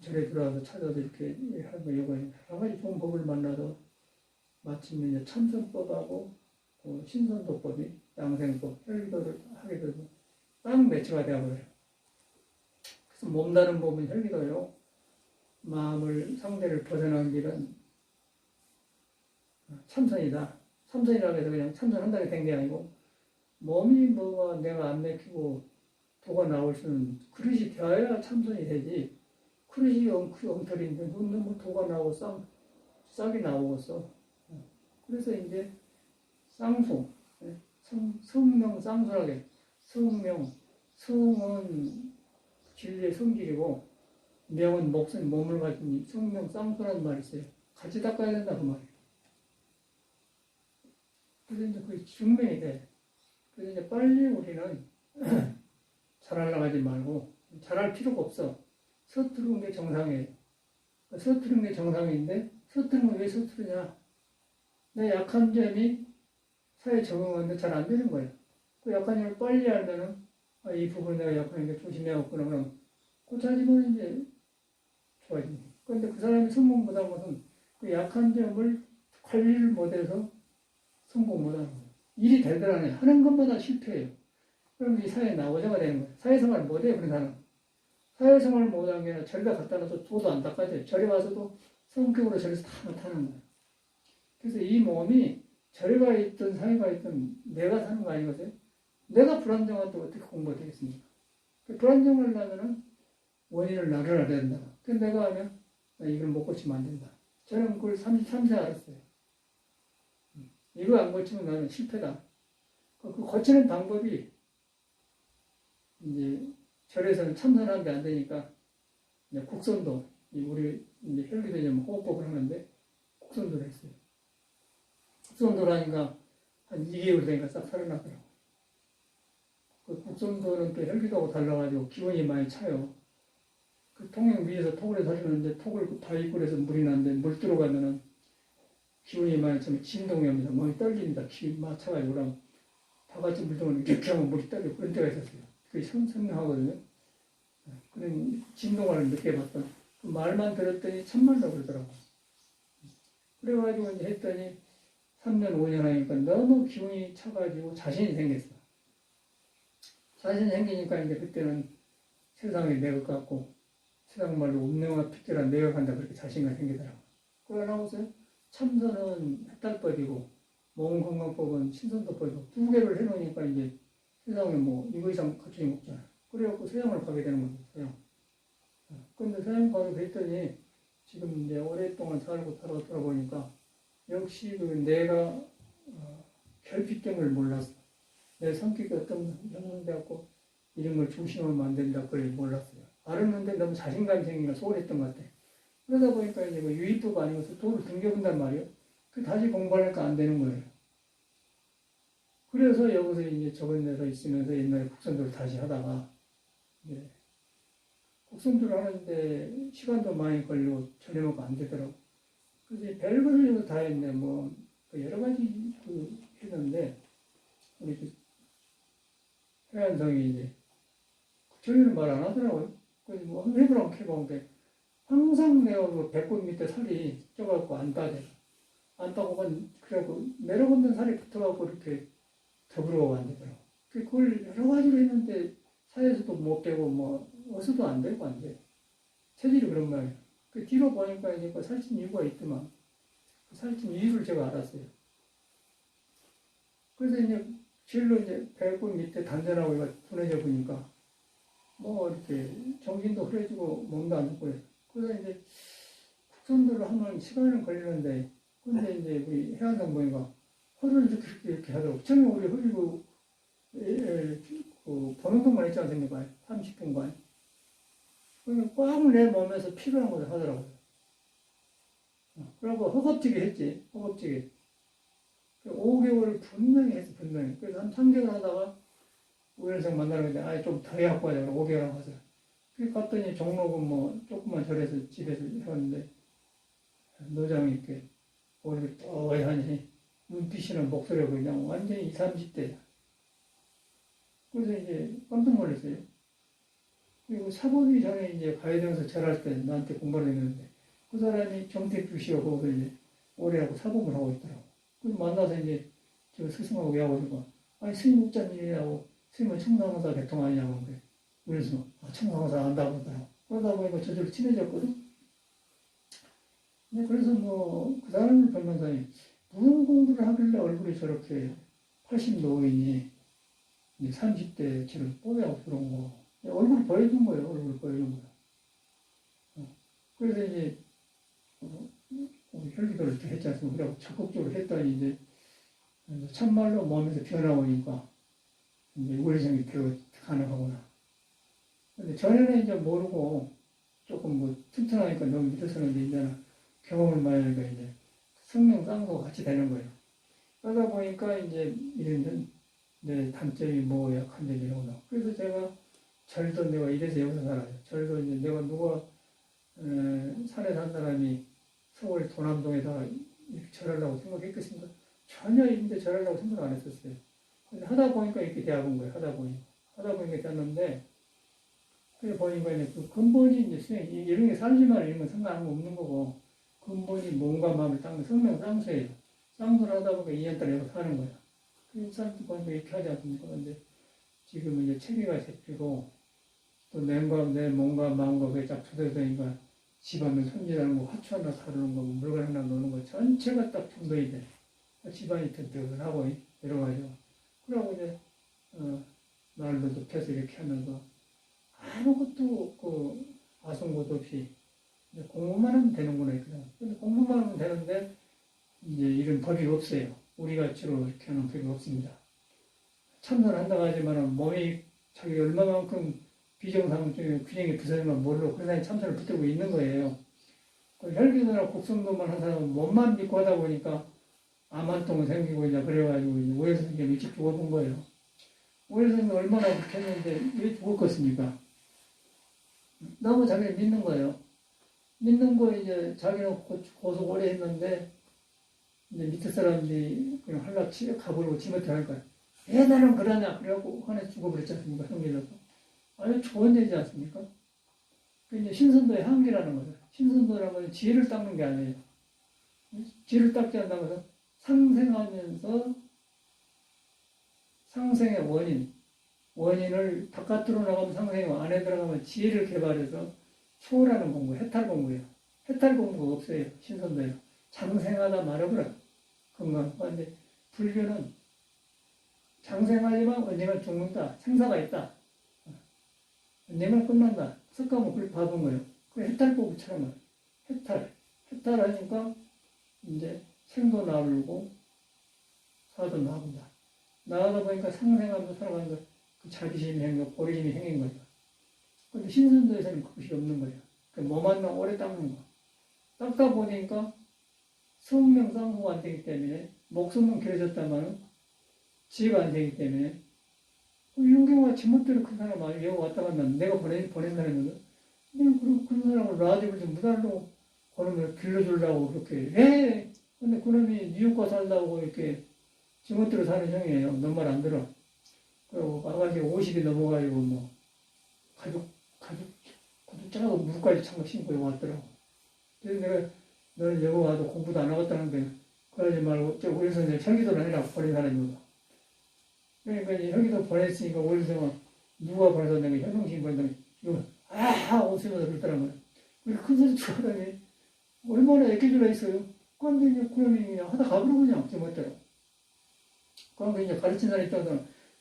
[SPEAKER 1] 절에 들어와서 찾아서 이렇게 하는 거예요. 여러 가지 좋은 법을 만나서 마침 이제 참선법하고 신선도법이 양생법, 혈기도를 하게 되고 딱 매치가 되어버려요. 그래서 몸다는 법은 혈기도요. 마음을 상대를 벗어나는 길은 참선이다. 참선이라고 해서 그냥 참선한다고 된 게 아니고 몸이 뭐가 내가 안 맥히고 도가 나올 수는 그릇이 되어야 참선이 되지. 그릇이 엉터리인데 너무 도가 나오고 싹이 나오겠어. 그래서 이제 쌍수, 성명 쌍수라게 성명, 성은 진리의 성질이고 명은 몸을 가진 성명 쌍수라는 말이 있어요. 같이 닦아야 된다 그 말이에요. 그래서 이제 그게 증명이 돼. 그래서 이제 빨리 우리는 잘하려고 하지 말고 잘할 필요가 없어. 서투른 게 정상이에요. 서투른 게 정상인데 서투른 건 왜 서투르냐? 내 약한 점이 사회에 적응하는데 잘 안 되는 거예요. 그 약한 점을 빨리 알면은 이 부분 내가 약하니까 조심해야겠구나. 그럼 고쳐지면 이제 좋아집니다. 그런데 그 사람이 성공 못한 것은 그 약한 점을 관리를 못해서 성공 못하는 거예요. 일이 되더라네. 하는 것마다 실패해요. 그럼 이 사회에 나오자가 되는 거예요. 사회생활을 못해요, 그런 사람은. 사회생활을 못하는 게 아니라 절에 갖다 놔서 도도 안 닦아져요. 절에 와서도 성격으로 절에서 다 나타나는 거예요. 그래서 이 몸이 절에 가 있든 사회가 있든 내가 사는 거 아니거든요. 내가 불안정한데 어떻게 공부가 되겠습니까? 불안정하려면은 원인을 나를 알아야 된다. 그래서 내가 하면 이걸 못 고치면 안 된다. 저는 그걸 33세 알았어요. 이거 안 고치면 나는 실패다. 그 고치는 방법이 이제 절에서는 참선하는데 안 되니까 이제 국선도 우리 이제 혈기도냐면 호흡법을 하는데 국선도를 했어요. 국선도를 하니까 한 2개월 되니까 싹 살아나더라고요. 그 국선도는 또 혈기도하고 달라가지고 기운이 많이 차요. 그 통영 위에서 톡을 해서 하시는데 톡을 바위굴에서 물이 나는데 물 들어가면은 기운이 많이 차면 진동이 오면서 몸이 떨립니다. 기운이 막 차가지고 그러면 다 같이 물 들어가면 이렇게 하면 물이 떨리고 그런 때가 있었어요. 그게 선명하거든요. 그런 진동을 느껴봤던 그 말만 들었더니 참말로 그러더라고요. 그래가지고 이제 했더니 3년, 5년 하니까 너무 기운이 차가지고 자신이 생겼어. 자신이 생기니까 이제 그때는 세상이 내 것 같고 세상 말로 운명과 픽처라 내가 간다 그렇게 자신감이 생기더라고요. 그러나서 참선은 해탈법이고 몸건강법은 신선도법이고 두 개를 해놓으니까 이제 세상에 뭐 이거 이상 갖추지 못잖아. 그래갖고 서양을 가게 되는 거죠. 서양. 근데 서양 가서 그랬더니 지금 이제 오랫동안 살고 돌아보니까 역시 그 내가 결핍된 걸 몰랐어. 내 성격이 어떤 형성되었고 이런 걸 조심하면 안 된다 그걸 몰랐어요. 알았는데 너무 자신감이 생기니까 소홀했던 것 같아. 그러다 보니까 이제 뭐 유의법 아니면서 돈을 등겨본단 말이에요. 그 다시 공부하니까 안 되는 거예요. 그래서 여기서 이제 저번 데서 있으면서 옛날에 국선도를 다시 하다가 이제 국선도를 하는데 시간도 많이 걸리고 저녁하고 안 되더라고. 그래서 별걸 다 했네. 뭐 여러 가지 했는데 우리 해안성이 이제 저희는 말 안 하더라고요. 그래서 뭐 해보라고 해보는데 항상 내가 그 배꼽 밑에 살이 쪄갖고 안 따져. 안 따고만 그래갖고 내려오는 살이 붙어갖고 이렇게 더불어가 안 되더라고. 그걸 여러 가지로 했는데 사회에서도 못 되고 뭐 어디서도 안 되고 안 돼. 체질이 그런 말이에요. 그 뒤로 보니까 이제 살찐 이유가 있더만 그 살찐 이유를 제가 알았어요. 그래서 이제 실로 이제 배꼽 밑에 단전하고 이거 둔해져 보니까 뭐 이렇게 정신도 흐려지고 몸도 안 좋고 그래서 이제 손들을 하면 시간은 걸리는데, 근데 이제 우리 해안성 보니까 허리를 이렇게 하더라고. 처음에 우리 허리고, 보는 동안 있지 않습니까? 30분간. 꽉 내 몸에서 필요한 것을 하더라고요. 그러고 허겁지게 했지, 허겁지게. 5개월을 분명히 했어, 분명히. 그래서 한 3개월 하다가 우연성 만나러 갔는데, 아예 좀 더 해갖고 하자. 5개월 하고 가서. 그 갔더니 종로금 뭐 조금만 절해서 집에서 했는데, 노장이 이렇게 얼굴이 뽀얗하니, 눈빛이나 목소리가 그냥 완전히 20, 30대야. 그래서 이제 깜짝 놀랐어요. 그리고 사법이 전에 이제 가해동에서 절할 때 나한테 공부를 했는데, 그 사람이 정택주 씨가 거기서 이제 오래하고 사법을 하고 있더라고. 그래서 만나서 이제 저 스승하고 얘기하고, 아니, 스님 목자님이라고, 스님은 청상호사 대통 아니냐고. 그래. 그래서, 청상호사 안다고 그러더라고. 그러다 보니까 저절로 친해졌거든. 근데 그래서 뭐, 그 사람을 보면서, 무슨 공부를 하길래 얼굴이 저렇게 80 노인이 30대처럼 뽀얗고 그런 거. 얼굴을 보여준 거예요, 얼굴을 보여준 거야. 그래서 이제, 혈기도를 이렇게 했지 않습니까? 그래서 적극적으로 했더니 이제, 참말로 몸에서 변화 오니까, 이제 우회전이 가능하구나. 근데 전에는 이제 모르고, 조금 뭐 튼튼하니까 너무 밑에서는 이제는 경험을 많이 하니까 이제 성령 쌍도 같이 되는 거예요. 그러다 보니까 이제 이런 내 단점이 뭐 약한데 이런 거. 그래서 제가 절도 내가 이래서 여기서 살아요. 절도 이제 내가 누가 산에 산 사람이 서울 도남동에다가 이렇게 절하려고 생각했겠습니까? 전혀 근데 절하려고 생각 안 했었어요. 근데 하다 보니까 이렇게 되어본 거예요. 하다 보니까 됐는데, 그래 보니까 이제 그 근본이 이제 이런 게 살지만 이런 건 상관한 거 없는 거고, 근본이 몸과 마음을 닦는 성령 쌍수예요. 쌍수를 하다 보니까 2년 동안 여기 사는 거야. 그 사람들 보니까 이렇게 하지 않습니까? 근데 지금 이제 체계가 잡히고, 또 내 몸과 마음과 그게 딱 조절되니까 집안을 손질하는 거, 화초 하나 다루는 거, 물건 하나 놓는 거, 전체가 딱 정돈이 돼. 집안이 튼튼하고, 이래가지고. 그러고 이제, 날도 높여서 이렇게 하면서, 아무것도 아성고도 없이, 공부만 하면 되는구나, 그냥. 근데 공부만 하면 되는데, 이제 이런 법이 없어요. 우리가 주로 이렇게 하는 법이 없습니다. 참선을 한다고 하지만 몸이 자기 얼마만큼 비정상중에 균형이 부서지면 모르고 그런 사람이 참선을 붙들고 있는 거예요. 혈기도나 곡성도만 한 사람은 몸만 믿고 하다 보니까 암 한 통 생기고 이제 그래가지고 오해 선생님 일찍 죽어본 거예요. 오해 선생님 얼마나 그렇게 했는데 왜 죽었겠습니까? 너무 자기를 믿는 거예요. 믿는 거 이제 자기는 고속 오래 했는데 이제 밑에 사람들이 그냥 한락치고 가버리고 지못해 할 거야. 왜 나는 그러냐? 그래갖고 화내 죽어버렸지 않습니까? 형님들도. 아주 좋은 얘기지 않습니까? 그 이제 신선도의 한계라는 거죠. 신선도라는 건 지혜를 닦는 게 아니에요. 지혜를 닦지 않는다고 해서 상생하면서 상생의 원인을 바깥으로 나가면 상생이고 안에 들어가면 지혜를 개발해서 초월하는 공부, 해탈 공부예요. 해탈 공부가 없어요. 신선도에. 장생하다 말아버려. 건강. 그런데 불교는 장생하지만 언젠가 죽는다. 생사가 있다. 언젠가 끝난다. 석가모 그걸 봐본 거예요. 그 해탈 공부처럼 해탈하니까 이제 생도 나오고 사도 나온다. 나가다 보니까 상생하면서 살아가는 그 자비심이 생겨, 보리심이 생긴 거죠. 근데 신선도에서는 그것이 없는 거예요. 몸 한 명 오래 닦는 거. 닦다 보니까 성명 쌍수가 안 되기 때문에, 목숨은 길어졌다만 지혜가 안 되기 때문에, 윤경우가 지멋대로 큰 사람 여기 왔다 갔나 내가 보낸 사람이거든. 그런 사람을 라디오를 좀 무달로 그놈을 길러주려고 그렇게 해. 근데 그놈이 뉴욕가 살다고 이렇게 지멋대로 사는 형이에요. 너 말 안 들어. 그리고 아가씨 50이 넘어가지고 뭐 가죽 짜고 무릎까지 참고 신고 왔더라고. 그래서 내가 너는 여기 와도 공부도 안 하겠다는데 그러지 말고 저 우리 선생 혈기도를 해라 버린 사람이거든. 그러니까 이제 혈기도 보냈으니까 우리 선생은 누가 보내서 내가 현명신 보낸다면 이거 웃으면서 그러더라고요. 큰 소리 쳐하더니 얼마나 애껴줄라 있어요. 그런데 이제 그놈이 그냥 하다 가버려 그냥 제멋대로. 그러니까 이제 가르친 사람이 있다가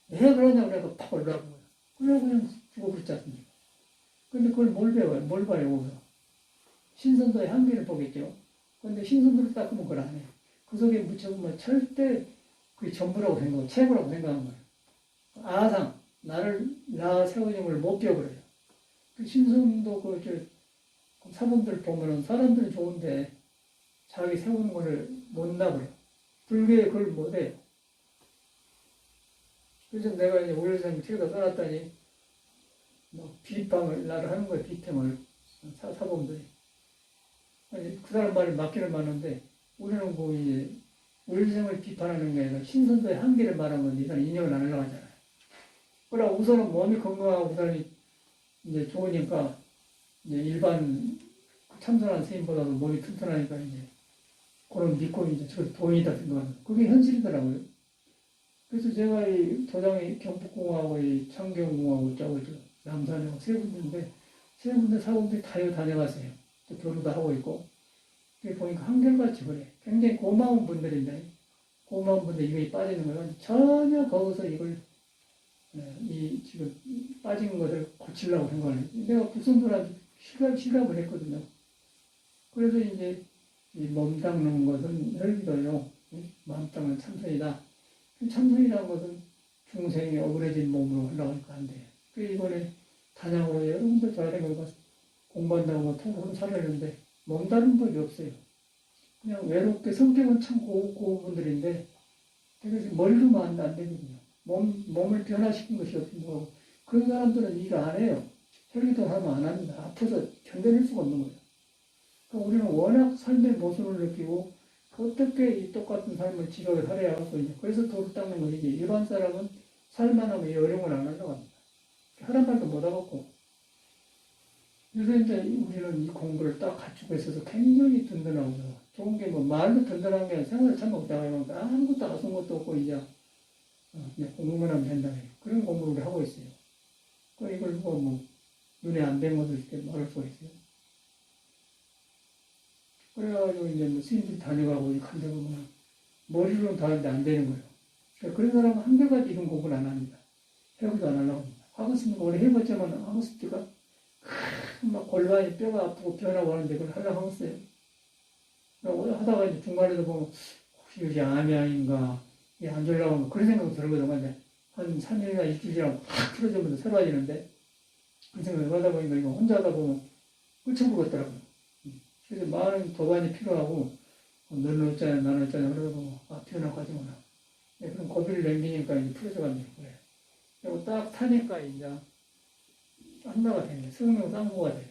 [SPEAKER 1] 왜 그러냐 그래서 팍 올라간 거야. 그래서 그냥 죽어버렸지 않습니까? 근데 그걸 뭘 배워요? 뭘 봐요, 거기서? 신선도의 한계를 보겠죠. 그런데 신선도를 닦으면 그걸 안 해요. 그 속에 묻혀보면 절대 그게 전부라고 생각하고 최고라고 생각하는 거예요. 아상, 나 세워짐을 못 배워버려요. 그 신선도 사범들 보면은 사람들은 좋은데 자기 세우는 거를 못 나버려. 불교에 그걸 못해요. 그래서 내가 이제 오일생 책에다 써놨더니 비방을 나를 하는 거예요. 비평을 사범들이. 아니, 그 사람 말이 맞기는 맞는데 우리는 뭐 이제 오일생을 비판하는 게 아니라 신선도의 한계를 말하는 건데 이 사람 인정을 안 하려고 하잖아요. 그러나 우선은 몸이 건강하고 우선이 이제 좋으니까 이제 일반 참선한 스님보다도 몸이 튼튼하니까 이제 그런 믿고 이제 저 도인이다 생각하는 그게 현실이더라고요. 그래서 제가 이 도장이 경북공하고 이 창경공하고 남산하고 세 군데인데 세 군데 사범들이 다 여기 다녀가세요. 또 결혼도 하고 있고. 그게 보니까 한결같이 그래. 굉장히 고마운 분들인데 고마운 분들 이거에 빠지는 거는 전혀 거기서 이걸 지금 빠진 것을 고치려고 생각을 해요. 내가 구선들한테 실감을 했거든요. 그래서 이제 이 몸 닦는 것은 혈기도요. 마음 닦는 참선이다. 참선이라는 것은 중생이 억울해진 몸으로 올라가니까 안 돼요. 그 이번에 단양으로 여러분들 저한테 공부한다고 통으로 살았는데 몸 다른 법이 없어요. 그냥 외롭게 성격은 참 고운 분들인데 되게 머리로만 안 되거든요. 몸을 변화시킨 것이 없고 그런 사람들은 일 안 해요. 혈기도 하면 안 합니다. 아파서 견뎌낼 수가 없는 거예요. 그러니까 우리는 워낙 삶의 모순을 느끼고 어떻게 이 똑같은 삶을 지속해 살아야 하고 있냐. 그래서 도를 닦는 것이지 일반 사람은 살만 하면 이 어려운 걸 안 하려고 합니다. 하란 말도 못 하겠고. 그래서 이제 우리는 이 공부를 딱 갖추고 있어서 굉장히 든든하고 좋은 게 뭐 말도 든든한 게 생활을 참 먹다가 아무것도 아쉬운 것도 없고 이제 공부만 하면 된다. 그런 공부를 우리 하고 있어요. 이걸 뭐 눈에 안 뵌 것을 이렇게 말할 수가 있어요. 그래가지고 이제 뭐 스님들이 다녀가고 간데 보면 머리로는 다 하는데 안 되는 거예요. 그러니까 그런 사람은 한결같이 이런 공부를 안 합니다. 해보도 안 하려고 합니다. 하고 싶으면 오래 해봤지만 하고 싶지가 막 골반이 뼈가 아프고 변하고 하는데 그걸 하려고 했어요. 하다가 이제 중간에도 보면 혹시 이게 암이 아닌가 이게 안 좋으려고 하면 그런 생각이 들거든요. 한 3일이나 일주일 지나면 확 풀어지면서 새로워지는데 그 생각을 하다 보니까 이거 혼자 하다 보면 끄쳐보겠더라고요. 그래서 많은 도반이 필요하고 너는 어쩌냐 나는 어쩌냐 그러고 변하고 하지구나. 그럼 고비를 남기니까 이제 풀어져간다는 거예요. 그리고 딱 타니까 이제 한나가 되네. 성령 쌍무가 돼요.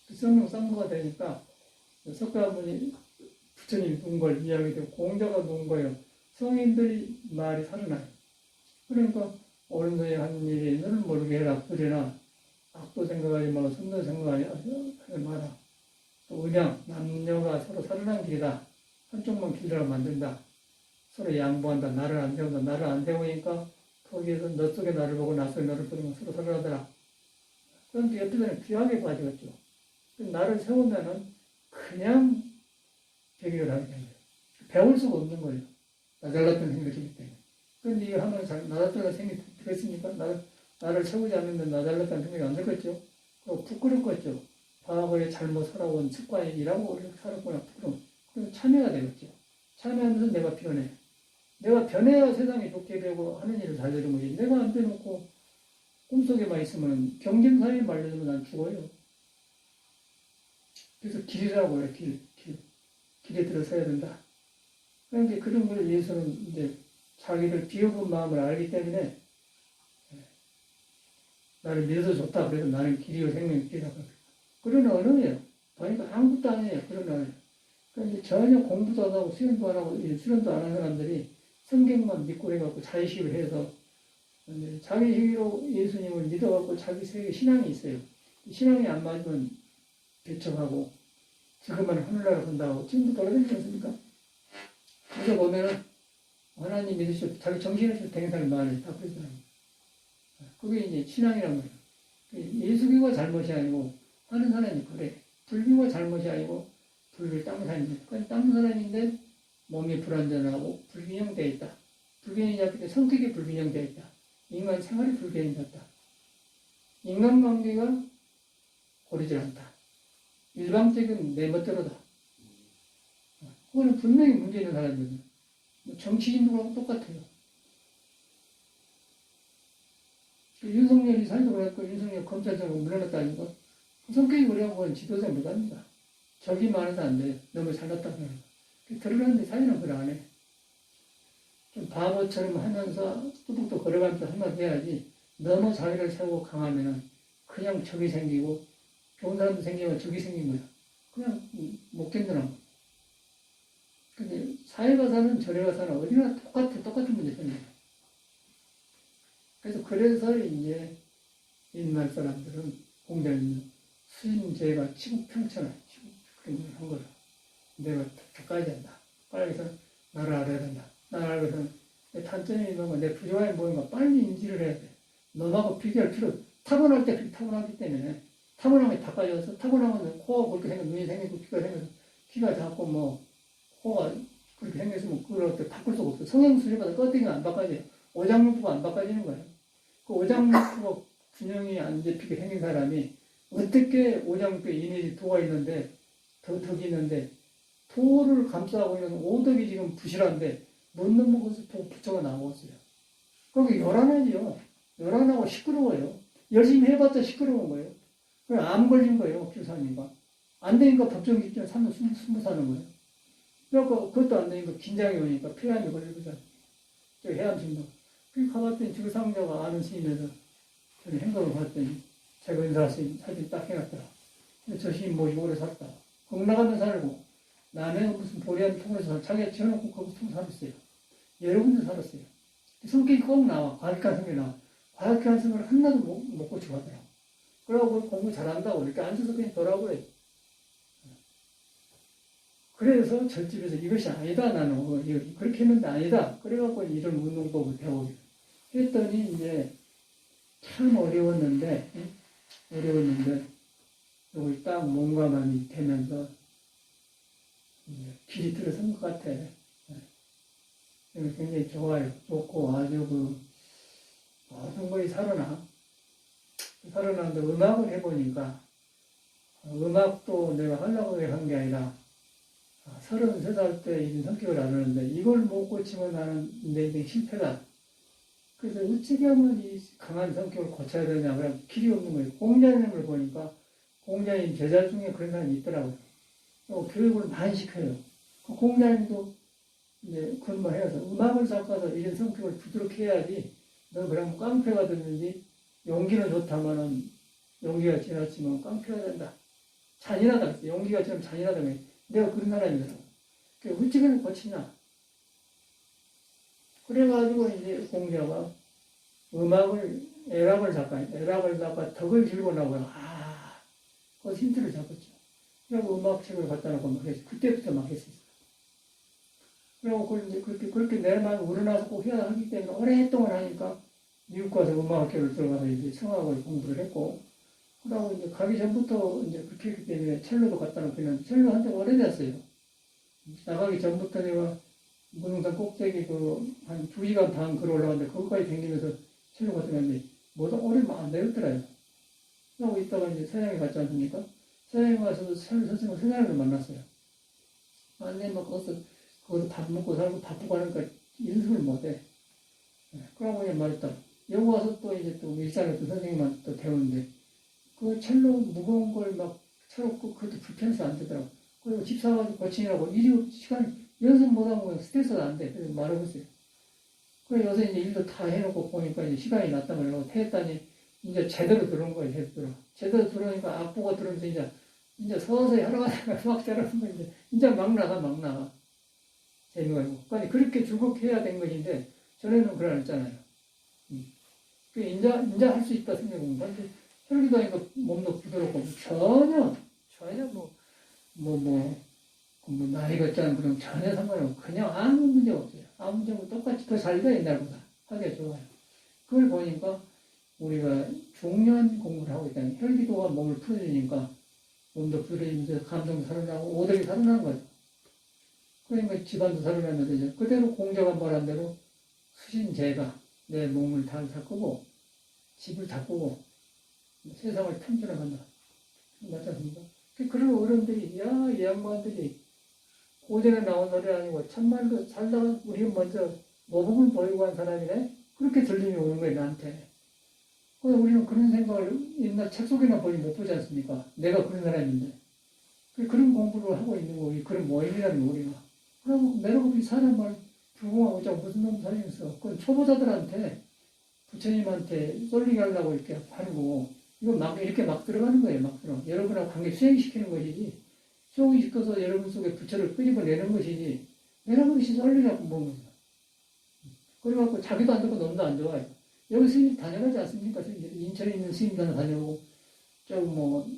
[SPEAKER 1] 그 성령 쌍무가 되니까 석가모니 부처님이 누군 걸 이야기되고 공자가 누군 거예요. 성인들이 말이 살아나요. 그러니까 옳은 너의 한 일이 너는 모르게 해라. 그러나 악도 생각하지 말고 선도 생각하지 마라. 또 은양, 남녀가 서로 살아난 길이다. 한쪽만 길이라고 만든다. 서로 양보한다. 나를 안 세운다. 나를 안 세우니까 거기에서 너 속에 나를 보고 나 속에 너를 보면 서로 살아나더라. 그런데 옆에서는 귀하게 봐주겠죠. 나를 세우면은 그냥 대기를 하게 됩니다. 배울 수가 없는 거예요. 나 잘났다는 생각이 들기 때문에. 그런데 이거 하면 나 잘났다는 생각이 들겠습니까? 나를 세우지 않으면 나 잘났다는 생각이 안 들겠죠? 부끄럽겠죠? 과거에 잘못 살아온 습관이라고 이렇게 살았구나. 부끄러움. 그럼 참여가 되겠죠. 참여하면서 내가 변해. 내가 변해야 세상이 좋게 되고 하는 일을 잘 되는 거지. 내가 안 빼놓고 꿈속에만 있으면 경쟁사에 말려주면 난 죽어요. 그래서 길이라고 해요. 길에 들어서야 된다. 그런데 그런 걸 위해서는 이제 자기를 비워본 마음을 알기 때문에 나를 믿어도 좋다. 그래서 나는 길이요 생명의 길이라고 합니다. 그런 언어예요. 그러니까 아무것도 아니에요. 그런 언어예요. 그런데 전혀 공부도 안 하고 수련도 안 하고 수련도 안 하는 사람들이 성경만 믿고 해갖고 자의식을 해서 자기 식으로 예수님을 믿어갖고 자기 세계 신앙이 있어요. 신앙이 안 맞으면 배척하고 지금은 하늘나라 간다고 지금도 돌아다니지 않습니까? 그래서 보면은 하나님 믿으시고 자기 정신에서 되는 사람이 많아요. 다 그러잖아요. 그게 이제 신앙이란 말이에요. 예수교가 잘못이 아니고 하는 사람이 그래. 불교가 잘못이 아니고 불교를 닦는 사람인데 그러니까 닦는 사람인데 몸이 불안전하고 불균형되어 있다. 불균형이 잡힐 때 성격이 불균형되어 있다. 인간 생활이 불균형되었다. 인간관계가 고르지 않다. 일방적인 내 멋대로다. 그거는 분명히 문제 있는 사람들이에요. 정치인들하고 똑같아요. 윤석열이 사회도 그랬고, 윤석열 검찰총장 물러났다니까. 성격이 그래야 그건 지도자 못합니다. 적이 많아서 안 돼요. 너무 잘났다고 하는 거. 들어가는데 사회는 그걸 안 해. 좀 바보처럼 하면서 뚜둑도 걸어가면서 한마디 해야지. 너무 자기를 세우고 강하면은 그냥 적이 생기고, 좋은 사람도 생기면 적이 생긴 거야. 그냥 못 견디는 거. 근데 사회 가서는 저래 가서는 어디나 똑같은 문제 생겨요. 그래서 이제 옛날 사람들은 공자는 수인제가 치국평천을 그런 걸 한 거예요. 내가 가까이 된다. 빨리 해서 나를 알아야 된다. 나를 알고 해서는 내 단점이 뭔가 내 부조화이 뭔가 빨리 인지를 해야 돼. 너하고 비교할 필요 타고날 때 그렇게 타고나기 때문에 타고나면 다 까져서 타고나면 코가 그렇게 생겨 눈이 생기고 귀가 생겨서 귀가 작고 뭐 코가 그렇게 생겼으면 그걸 어떻게 바꿀 수가 없어. 성형수술마다 껍데기가 안 바꿔져요. 오장육부가 안 바꿔지는 거예요. 그 오장육부가 균형이 안 잡히게 생긴 사람이 어떻게 오장육부에 이미지 도가 있는데 덕이 있는데 도를 감싸고 있는 오덕이 지금 부실한데 못 넘어가서 부처가 나오었어요. 거기 요란하지요. 요란하고 시끄러워요. 열심히 해봤자 시끄러운 거예요. 그냥 암 걸린 거예요. 교사님과. 안 되니까 법정 집중 숨어 사는 거예요. 그래갖고 그것도 안 되니까 긴장이 오니까 폐암이 걸리거든. 저 해암신도. 그 가봤더니 지구상자가 아는 스님에서 저는 행동을 봤더니 제가 은사스님 사진 딱 해놨더라. 저 스님 모시고 오래 살다. 공나가면 살고 남의 무슨 보리한 통에서 자기가 지어놓고 거기서 통 살았어요. 여러 군데 살았어요. 성격이 꼭 나와. 과학한 성격이 나와. 과학한 성격을 하나도 못 고치고 하더라고. 그러고 공부 잘한다고 이렇게 앉아서 그냥 돌아버려요. 그래서 절집에서 이것이 아니다. 나는 그렇게 했는데 아니다. 그래갖고 이런 운동법을 배우게 했더니 이제 참 어려웠는데 여기 딱 몸과 마음이 되면서 길이 들어선 것 같아. 굉장히 좋아요. 좋고 아주 모든 것이 살아나는데 음악을 해보니까 음악도 내가 하려고 한 게 아니라 33살 때 이런 성격을 알았는데 이걸 못 고치면 나는 내 인생 실패다. 그래서 어떻게 하면 이 강한 성격을 고쳐야 되냐 그러면 길이 없는 거예요. 공자님을 보니까 공자님 제자 중에 그런 사람이 있더라고요. 교육을 많이 시켜요. 그 공자님도 이제 그런 말 해서 음악을 닦아서 이런 성격을 부드럽게 해야지 너 그러면 깡패가 됐는지 용기는 좋다마는 용기가 지났지만 깡패가 된다. 잔인하다. 용기가 좀 잔인하다. 내가 그런 사람이더라고. 그러니까 어떻게 고치냐. 그래가지고 이제 공자가 애락을 잡아 덕을 길고 나고요. 그 힌트를 잡았죠. 그리고 음악책을 갖다 놓고 막 했어요. 그때부터 막 했었어요. 그리고 그렇게 내 마음이 우러나서 꼭 해야 하기 때문에 오랫동안 하니까 미국 가서 음악학교를 들어가서 이제 성악을 공부를 했고, 그러고 이제 가기 전부터 이제 그렇게 했기 때문에 첼로도 갖다 놓고 있는데, 첼로 한테 오래됐어요. 나가기 전부터 내가 무등산 꼭대기 한 2시간 반 걸어 올라갔는데, 거기까지 다니면서 첼로 갖다 놨는데, 뭐다 오래 안 되었더라요. 그러고 있다가 이제 서양에 갔지 않습니까? 서양에 가서도 선생님을 서양을 만났어요. 만나면 거기서 밥 먹고 살고 바쁘고 하니까 연습을 못해. 그러고 그냥 말했다. 여기 와서 또 이제 또 일산에 또 선생님한테 또 배우는데, 그 첼로 무거운 걸 막 쳐놓고 그것도 불편해서 안 되더라고. 그리고 집 사가지고 고치느라고 시간 연습 못하면 스트레스가 안 돼. 그래서 말해보세요. 그래 요새 이제 일도 다 해놓고 보니까 이제 시간이 났다 말이고 했더니 이제 제대로 들어온 거예요. 제대로 들어오니까 악보가 들어오면서 이제 서서히 하루하루가 막 자라는 거 이제 막 나가. 재미가 있고. 그러니까 그렇게 즐겁게 해야 된 것인데 전에는 그걸 안 했잖아요. 그 이제 할 수 있다 생각해보면 혈기도 하니까 몸도 부드럽고 전혀 나이가 있다는 그런 전혀 상관없고 그냥 아무 문제 없어요. 아무 문제 없고 똑같이 더 살다 옛날보다 하기가 좋아요. 그걸 보니까 우리가 중요한 공부를 하고 있다는 혈기도가 몸을 풀어주니까 몸도 부드러지면서 감정도 살아나고 오덕이 살아나는 거죠. 그러니까 집안도 살아나면서 이제 그대로 공자가 말한 대로 수신제가 내 몸을 다 닦고 집을 닦고 세상을 탐지를 한다. 맞지 않습니까? 그런 어른들이, 야, 이 양반들이 고전에 나온 노래 아니고 참말로 살다가 우리 먼저 모범을 보이고 한 사람이네? 그렇게 들림이 오는 거예요, 나한테. 그래서 우리는 그런 생각을 옛날 책 속에나 보지 못 보지 않습니까? 내가 그런 사람인데. 그런 공부를 하고 있는 거, 그런 모임이라는 거, 우리가. 그럼 내가 우리 사람을 부흥하고 자 무슨 놈 사용했어. 그건 초보자들한테, 부처님한테 쏠리게 하려고 이렇게 하는 거고, 이거 막, 이렇게 막 들어가는 거예요, 막 들어. 여러분하고 관계 수행시키는 것이지, 수행시켜서 여러분 속에 부처를 끄집어내는 것이지, 내가 그것이 쏠리라고 먹는 거예요. 그래갖고 자기도 안 좋고 놈도 안 좋아요. 여기 스님 다녀가지 않습니까? 인천에 있는 스님도 하나 다녀오고, 조금 뭐,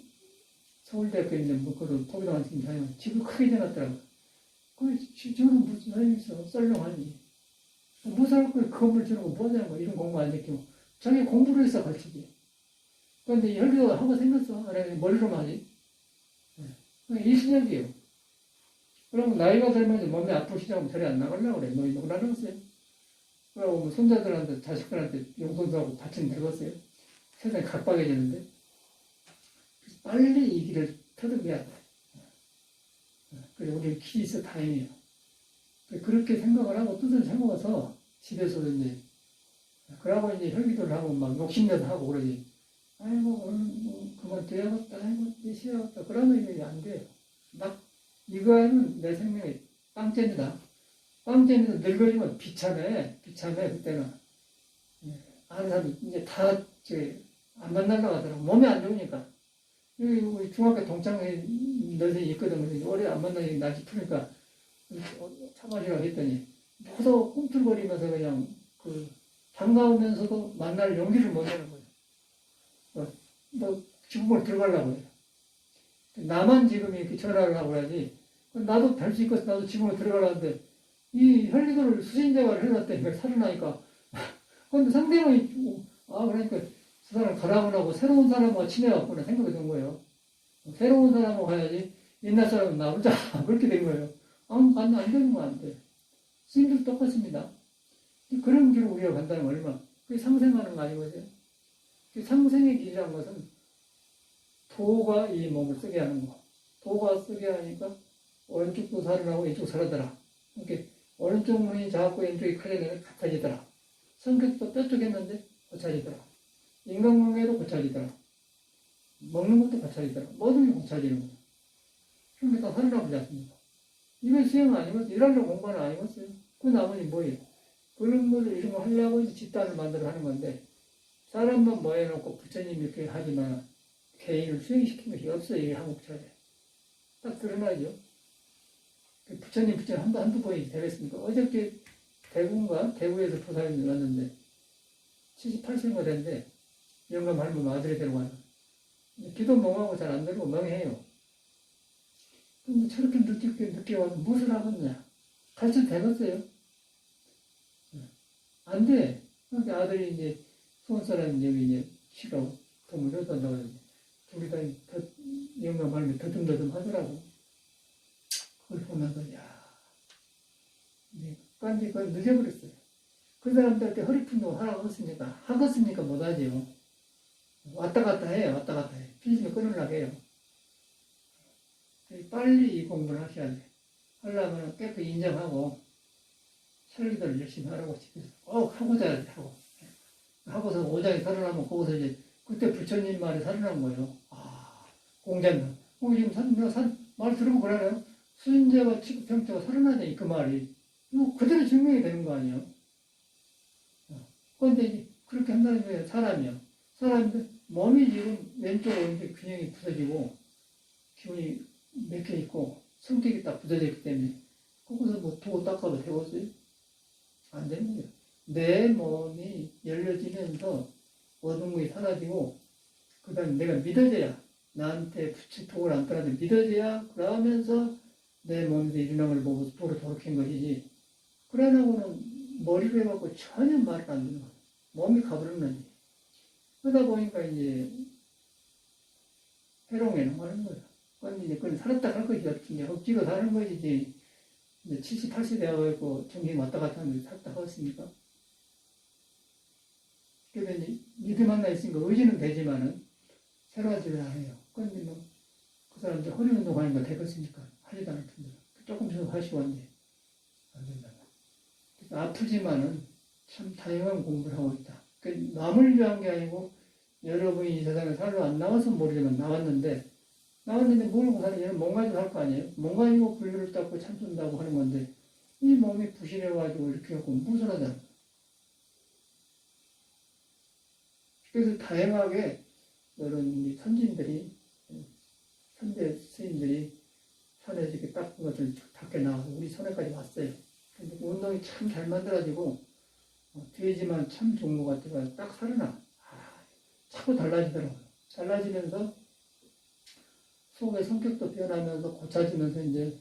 [SPEAKER 1] 서울대학교에 있는 뭐, 그런 토기동한 스님 다녀오고, 집을 크게 내놨더라고요. 저는 무슨 소용이 있어? 썰렁하니. 무슨 그 건물 주는 거 뭐냐는 거, 이런 공부 안 시키고. 자기 공부를 해서 가르치지. 그런데 혈기가 하고 생겼어. 아니, 머리로만 하지. 일시적이에요. 그러면 나이가 들면 몸이 아프시다고 저리 안 나가려고 그래. 뭐, 누구 나갔어요? 그러고 뭐 손자들한테, 자식들한테 용돈도 하고 받침 되겠어요? 세상이 각박해지는데. 빨리 이 길을 터득해야 돼. 그래서 우리 길이 있어 다행이에요. 그렇게 생각을 하고 뜻을 세워서 집에서도 이제, 그러고 이제 혈기도를 하고 막 욕심내서 하고 그러지. 아이고, 오늘 뭐 그만 돼야겠다. 아이고, 이제 쉬어야겠다. 그러면 이게 안 돼요. 막, 이거는 내 생명의 빵점이다. 빵점에서 늙어지면 비참해. 비참해, 그때는. 아는 사람이 이제 다, 안 만나려고 하더라고. 몸이 안 좋으니까. 우리 중학교 동창회 너희 있거든. 오래 안 만나니 날씨 푸니까 참아주라고 했더니, 모두 꿈틀거리면서 그냥 반가우면서도 만날 용기를 못 내는 거예요. 지구본에 들어가려고 해요. 나만 지금 이렇게 전화를 하고 그러지. 나도 별 수 있고 나도 지구본에 들어가려는데, 이 혈기도를 수신제가를 해놨다니까, 살아나니까. 근데 상대방이, 그러니까 저 사람 가라고 하고 새로운 사람하고 친해갖구나 생각이 든 거예요. 새로운 사람하고 가야지. 옛날 사람은 나 혼자 그렇게 된 거예요. 안 되는 거 안 돼. 스님도 똑같습니다. 그런 길을 우리가 간다는 건 얼마? 그게 상생하는 거 아니거든요. 상생의 길이라는 것은 도가 이 몸을 쓰게 하는 거. 도가 쓰게 하니까 오른쪽도 살아나고 왼쪽 살아더라. 이렇게 오른쪽 문이 작고 왼쪽이 커져내면 같아지더라. 성격도 뾰족했는데 고쳐지더라. 인간관계도 고쳐지더라. 먹는 것도 고쳐지더라. 모든 게 고쳐지는 거예요. 그런 게 다 살아나보지 않습니까? 이건 수행 아니겠어요? 일하려고 공부는 아니겠어요? 그 나머지 뭐예요? 그런 거를 이런 거 하려고 이제 집단을 만들어 하는 건데, 사람만 모여놓고 부처님 이렇게 하지만 개인을 수행시킨 것이 없어요, 이 한국 사회에. 딱 드러나죠. 부처님 한두 번이 되겠습니까? 어저께 대구에서 부산에 왔는데, 78세가 됐는데, 영감 할머니 아들이 데려가요. 기도 멍하고 잘 안 되고 멍해요. 근데 저렇게 늦게 와서 무엇을 하겠냐? 가르쳐 되겠어요? 안 돼. 그러니까 아들이 이제 수원 사람이 여기 이제 시가고 돈을 얻었다고 하는데, 둘이 다 영감 할머니 더듬더듬 하더라고. 그걸 보면서, 그건 늦어버렸어요. 그 사람들한테 허리푼다고 하라고 했으니까, 하겠습니까? 못하지요. 왔다 갔다 해요, 왔다 갔다 해. 필리핀 끊으려고 해요. 빨리 이 공부를 하셔야 돼. 하려면 깨끗이 인정하고, 설기도를 열심히 하라고 집에서 꼭 하고자 해, 하고. 하고서 오장이 살아나면 거기서 이제, 그때 부처님 말이 살아난 거예요. 공자는. 지금 말 들으면 그러나요? 수인제와 취급형제가 살아나니 그 말이. 이거 그대로 증명이 되는 거 아니에요? 그런데 그렇게 한다는 게 사람이요. 사람인데 몸이 지금 왼쪽으로 이렇게 균형이 부서지고 기운이 맥혀 있고 성격이 딱 부서져 있기 때문에 거기서 뭐 도구 닦아도 되겠어요? 안 되는 거예요. 내 몸이 열려지면서 어두운 것이 사라지고 그 다음에 내가 믿어져야 나한테 도구를 안 떠나도 믿어져야 그러면서 내 몸에서 일어난 걸 보고 도를 돌이킨 것이지 그러나고는 머리로 해갖고 전혀 말을 안 듣는 거예요. 몸이 가버렸는지. 그러다 보니까 이제 해롱해롱 하는 거예요. 근데 그건 살았다 갈 것이 없지. 이제 억지로 사는 것이지. 이제 70, 80 되어가지고 정신 왔다 갔다 하는데 살았다 하겠습니까? 그래서 이제 믿음 하나 있으니까 의지는 되지만은 새로워지를 안 해요. 그런데 뭐, 그 사람들 허리 운동하니까 되겠으니까 하지도 않을 텐데 조금씩 하시고 이제 안 된다. 아프지만은 참 다양한 공부를 하고 있다. 그 남을 위한 게 아니고 여러분이 이 세상에 살러 안 나와서 모르지만 나왔는데 모르고 사는 얘는 몸 가지고 할 거 아니에요? 몸 가지고 불교를 닦고 참선다고 하는 건데 이 몸이 부실해가지고 이렇게 하고 무슨 하잖아. 그래서 다양하게 이런 선진들이 선대 스님들이 산에 이렇게 닦은 것을 밖에 나와서 우리 손에까지 왔어요. 근데 운동이 참 잘 만들어지고 돼지만 참 좋은 것 같아가 딱 살아나. 자꾸 달라지더라고요. 달라지면서 속의 성격도 변하면서 고쳐지면서 이제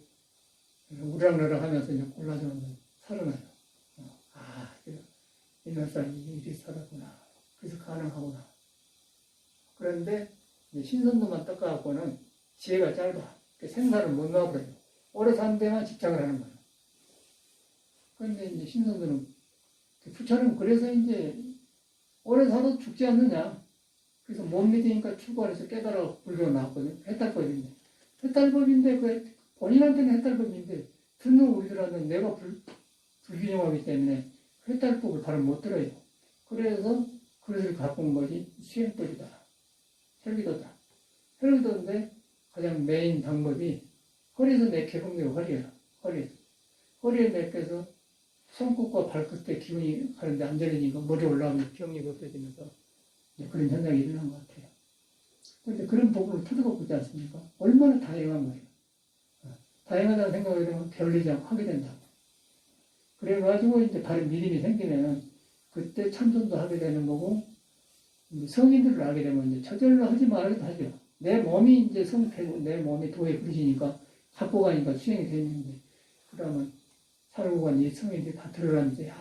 [SPEAKER 1] 우락내락 하면서 이제 골라지면서 살아나요. 옛날 사람이 이렇게 살았구나. 그래서 가능하구나. 그런데 신선도만 닦아갖고는 지혜가 짧아. 생사를 못 놔버려요. 오래 사는 데만 집착을 하는 거예요. 그런데 이제 신선도는 부처는 그래서 이제 오래 살아도 죽지 않느냐. 그래서 못 믿으니까 출가해서 깨달아 불교가 나왔거든요. 해탈법인데. 해탈법인데, 본인한테는 해탈법인데, 듣는 우리들한테는 내가 불균형하기 때문에 해탈법을 바로 못 들어요. 그래서 그것을 갖고 온 것이 수행법이다. 혈기도다. 혈기도인데 가장 메인 방법이 허리에서 내켜봉개고 허리에 내켜서 손끝과 발끝에 기운이 가는데 안 되니까 머리 올라오면 병이 없어지면서 그런 현상이 일어난 것 같아요. 그런데 그런 부분을 터득하고 있지 않습니까? 얼마나 다양한 거예요. 다양하다는 생각을 하면 게을리지 않고 하게 된다고. 그래가지고 이제 바른 믿음이 생기면 그때 참선도 하게 되는 거고, 성인들을 알게 되면 이제 저절로 하지 말아도 하죠. 내 몸이 이제 성패고 내 몸이 도에 부딪히니까 갖고 가니까 수행이 되는데, 그러면 살고 간 이 성인들이 다 들어가는데,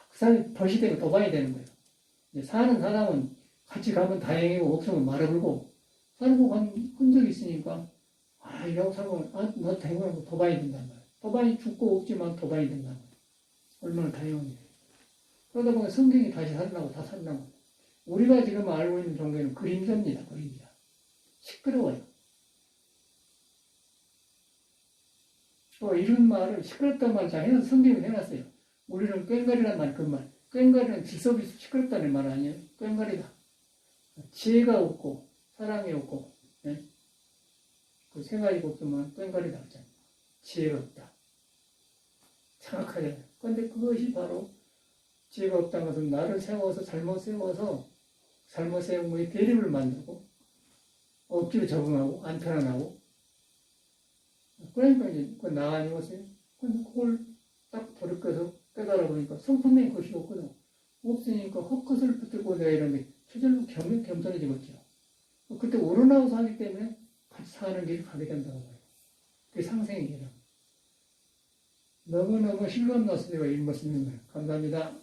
[SPEAKER 1] 그 사람이 벗이 되고 도반이 되는 거예요. 이제 사는 사람은 같이 가면 다행이고 없으면 말아불고, 살고 간 흔적이 있으니까 이러고 살고 너 대구하고 도반이 된단 말이에요. 도반이 죽고 없지만 도반이 된단 말이에요. 얼마나 다양한 일이에요. 그러다 보면 성경이 다시 살아나고 다 살아나고. 우리가 지금 알고 있는 종교는 그림자입니다. 그림자. 시끄러워요. 이런 말을 시끄럽다는 말 잘 해서 성경에 해놨어요. 우리는 꽹과리란 말, 그 말. 꽹과리는 질서없이 시끄럽다는 말 아니에요. 꽹과리다. 지혜가 없고 사랑이 없고 그 세 가지가 없으면 꽹과리다 하잖아요. 지혜가 없다. 정확하잖아요. 그런데 그것이 바로 지혜가 없다는 것은 나를 세워서 잘못 세운 거에 대립을 만들고 억지로 적응하고 안 편안하고 그러니까 이제 그건 나 아니겠어요? 근데 그걸 딱 돌이켜서 깨달아 보니까 성품의 것이 없거든. 없으니까 헛것을 붙들고 내가 이러는데 저절로 겸손해지겠죠. 그때 우러나와서 하기 때문에 같이 사는 길을 가게 된다고 봐요. 그게 상생의 길이라고. 너무너무 실감 나서 제가 이 말씀드린 거예요. 감사합니다.